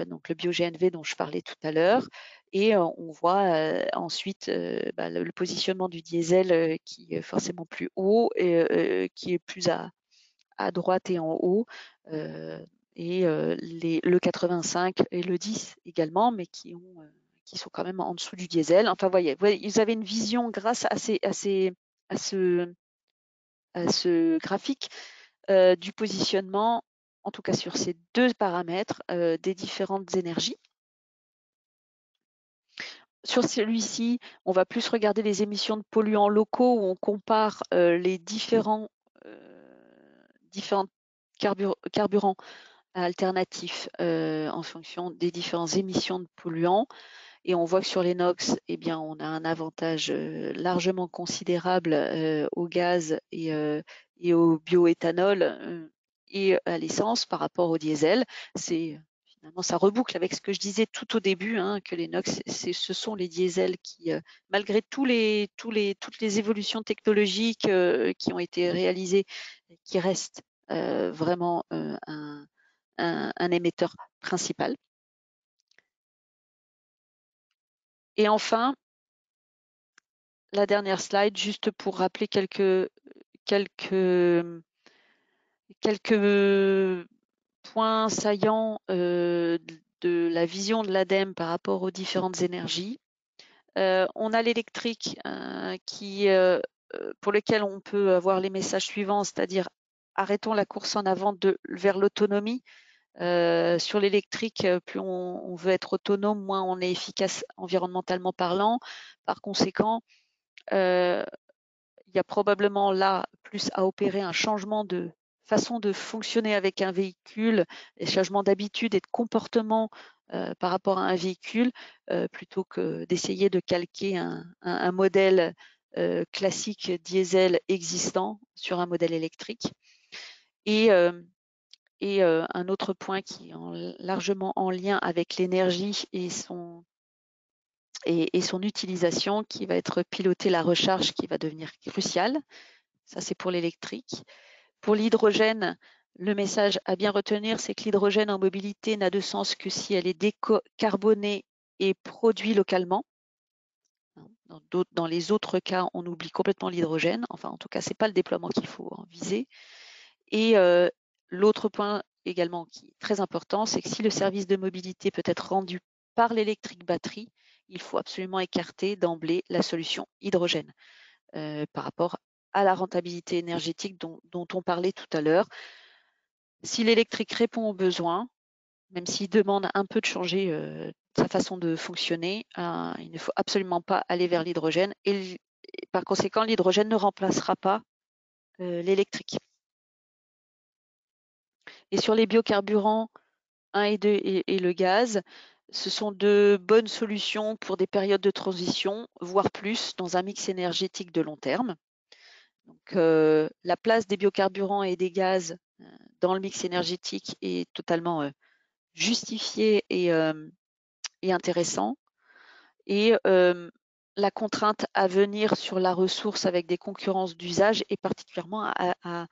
Donc le bio-GNV dont je parlais tout à l'heure, et on voit ensuite le positionnement du diesel qui est forcément plus haut et qui est plus à droite et en haut, et le 85 et le 10 également, mais qui sont quand même en dessous du diesel. Enfin, voyez, ils avaient une vision grâce à ce graphique du positionnement, en tout cas sur ces deux paramètres, des différentes énergies. Sur celui-ci, on va plus regarder les émissions de polluants locaux où on compare les différents carburants alternatifs en fonction des différentes émissions de polluants. Et on voit que sur les NOx, eh bien, on a un avantage largement considérable au gaz et au bioéthanol et à l'essence par rapport au diesel. Finalement, ça reboucle avec ce que je disais tout au début, hein, que les NOx, ce sont les diesels qui, malgré toutes les évolutions technologiques qui ont été réalisées, qui restent vraiment un émetteur principal. Et enfin, la dernière slide, juste pour rappeler quelques points saillants de la vision de l'ADEME par rapport aux différentes énergies. On a l'électrique pour lequel on peut avoir les messages suivants, c'est-à-dire arrêtons la course en avant vers l'autonomie. Sur l'électrique, plus on veut être autonome, moins on est efficace environnementalement parlant. Par conséquent, il y a probablement là plus à opérer un changement de façon de fonctionner avec un véhicule, des changements d'habitude et de comportement par rapport à un véhicule, plutôt que d'essayer de calquer un modèle classique diesel existant sur un modèle électrique. Et un autre point qui est largement en lien avec l'énergie et son utilisation, qui va être piloter la recharge, qui va devenir cruciale. Ça, c'est pour l'électrique. Pour l'hydrogène, le message à bien retenir, c'est que l'hydrogène en mobilité n'a de sens que si elle est décarbonée et produite localement. Dans les autres cas, on oublie complètement l'hydrogène. Enfin, en tout cas, ce n'est pas le déploiement qu'il faut viser. Et l'autre point également qui est très important, c'est que si le service de mobilité peut être rendu par l'électrique batterie, il faut absolument écarter d'emblée la solution hydrogène par rapport à la rentabilité énergétique dont on parlait tout à l'heure. Si l'électrique répond aux besoins, même s'il demande un peu de changer sa façon de fonctionner, il ne faut absolument pas aller vers l'hydrogène. Et par conséquent, l'hydrogène ne remplacera pas l'électrique. Et sur les biocarburants 1 et 2 et le gaz, ce sont de bonnes solutions pour des périodes de transition, voire plus, dans un mix énergétique de long terme. Donc, la place des biocarburants et des gaz dans le mix énergétique est totalement justifiée et intéressant. Et la contrainte à venir sur la ressource avec des concurrences d'usage est particulièrement à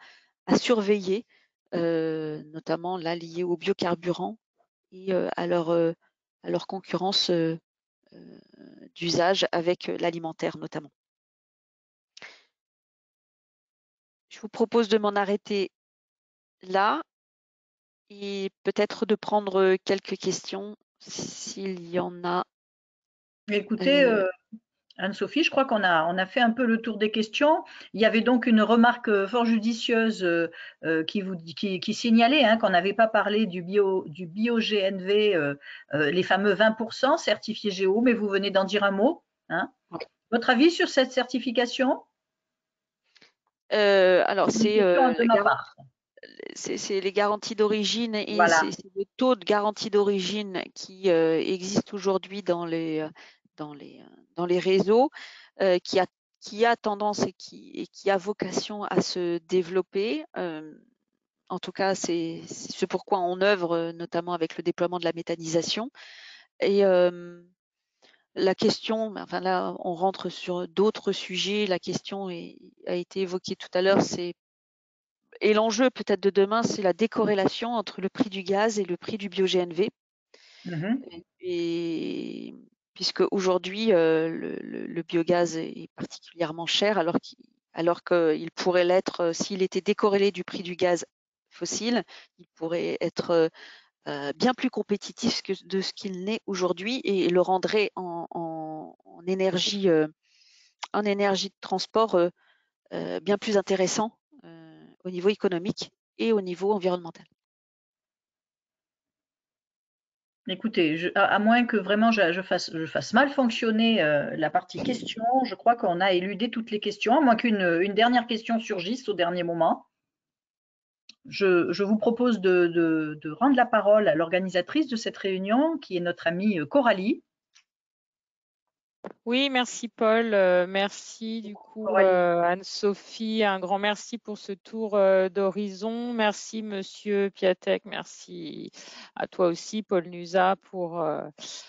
surveiller notamment là liées aux biocarburants et à leur concurrence d'usage avec l'alimentaire notamment. Je vous propose de m'en arrêter là et peut-être de prendre quelques questions s'il y en a. Écoutez, Anne-Sophie, je crois qu'on a fait un peu le tour des questions. Il y avait donc une remarque fort judicieuse qui signalait qu'on n'avait pas parlé du bio-GNV, les fameux 20% certifiés Géo, mais vous venez d'en dire un mot. Ouais. Votre avis sur cette certification? Alors, c'est de ma part. C'est les garanties d'origine et Voilà. c'est le taux de garantie d'origine qui existe aujourd'hui dans les réseaux, qui a tendance et qui a vocation à se développer. En tout cas, c'est ce pourquoi on œuvre, notamment avec le déploiement de la méthanisation. Et la question, enfin là, on rentre sur d'autres sujets. La question a été évoquée tout à l'heure, et l'enjeu peut-être de demain, c'est la décorrélation entre le prix du gaz et le prix du bio-GNV. Et puisque aujourd'hui, le biogaz est particulièrement cher, alors qu'il pourrait l'être s'il était décorrélé du prix du gaz fossile, il pourrait être bien plus compétitif de ce qu'il n'est aujourd'hui et le rendrait en énergie de transport bien plus intéressant au niveau économique et au niveau environnemental. Écoutez, à moins que vraiment je fasse mal fonctionner la partie questions, je crois qu'on a éludé toutes les questions, à moins qu'une dernière question surgisse au dernier moment. Je vous propose de rendre la parole à l'organisatrice de cette réunion, qui est notre amie Coralie. Oui, merci Paul, merci du coup Anne-Sophie, un grand merci pour ce tour d'horizon, merci Monsieur Piatek, merci à toi aussi Paul Nusa pour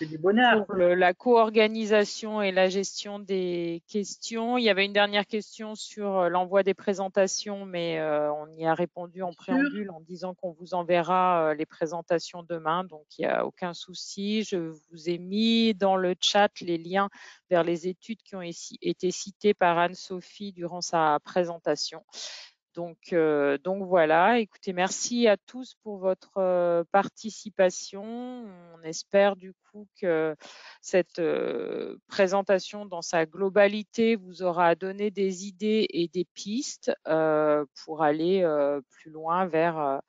du bonheur. La co-organisation et la gestion des questions. Il y avait une dernière question sur l'envoi des présentations, mais on y a répondu en préambule en disant qu'on vous enverra les présentations demain, donc il n'y a aucun souci. Je vous ai mis dans le chat les liens vers les études qui ont été citées par Anne-Sophie durant sa présentation. Donc voilà, écoutez, merci à tous pour votre participation. On espère du coup que cette présentation dans sa globalité vous aura donné des idées et des pistes pour aller plus loin vers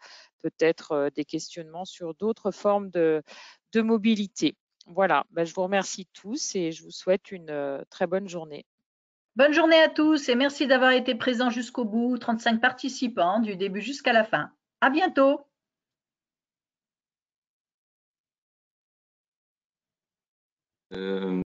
peut-être des questionnements sur d'autres formes de mobilité. Voilà, je vous remercie tous et je vous souhaite une très bonne journée. Bonne journée à tous et merci d'avoir été présents jusqu'au bout. 35 participants du début jusqu'à la fin. À bientôt.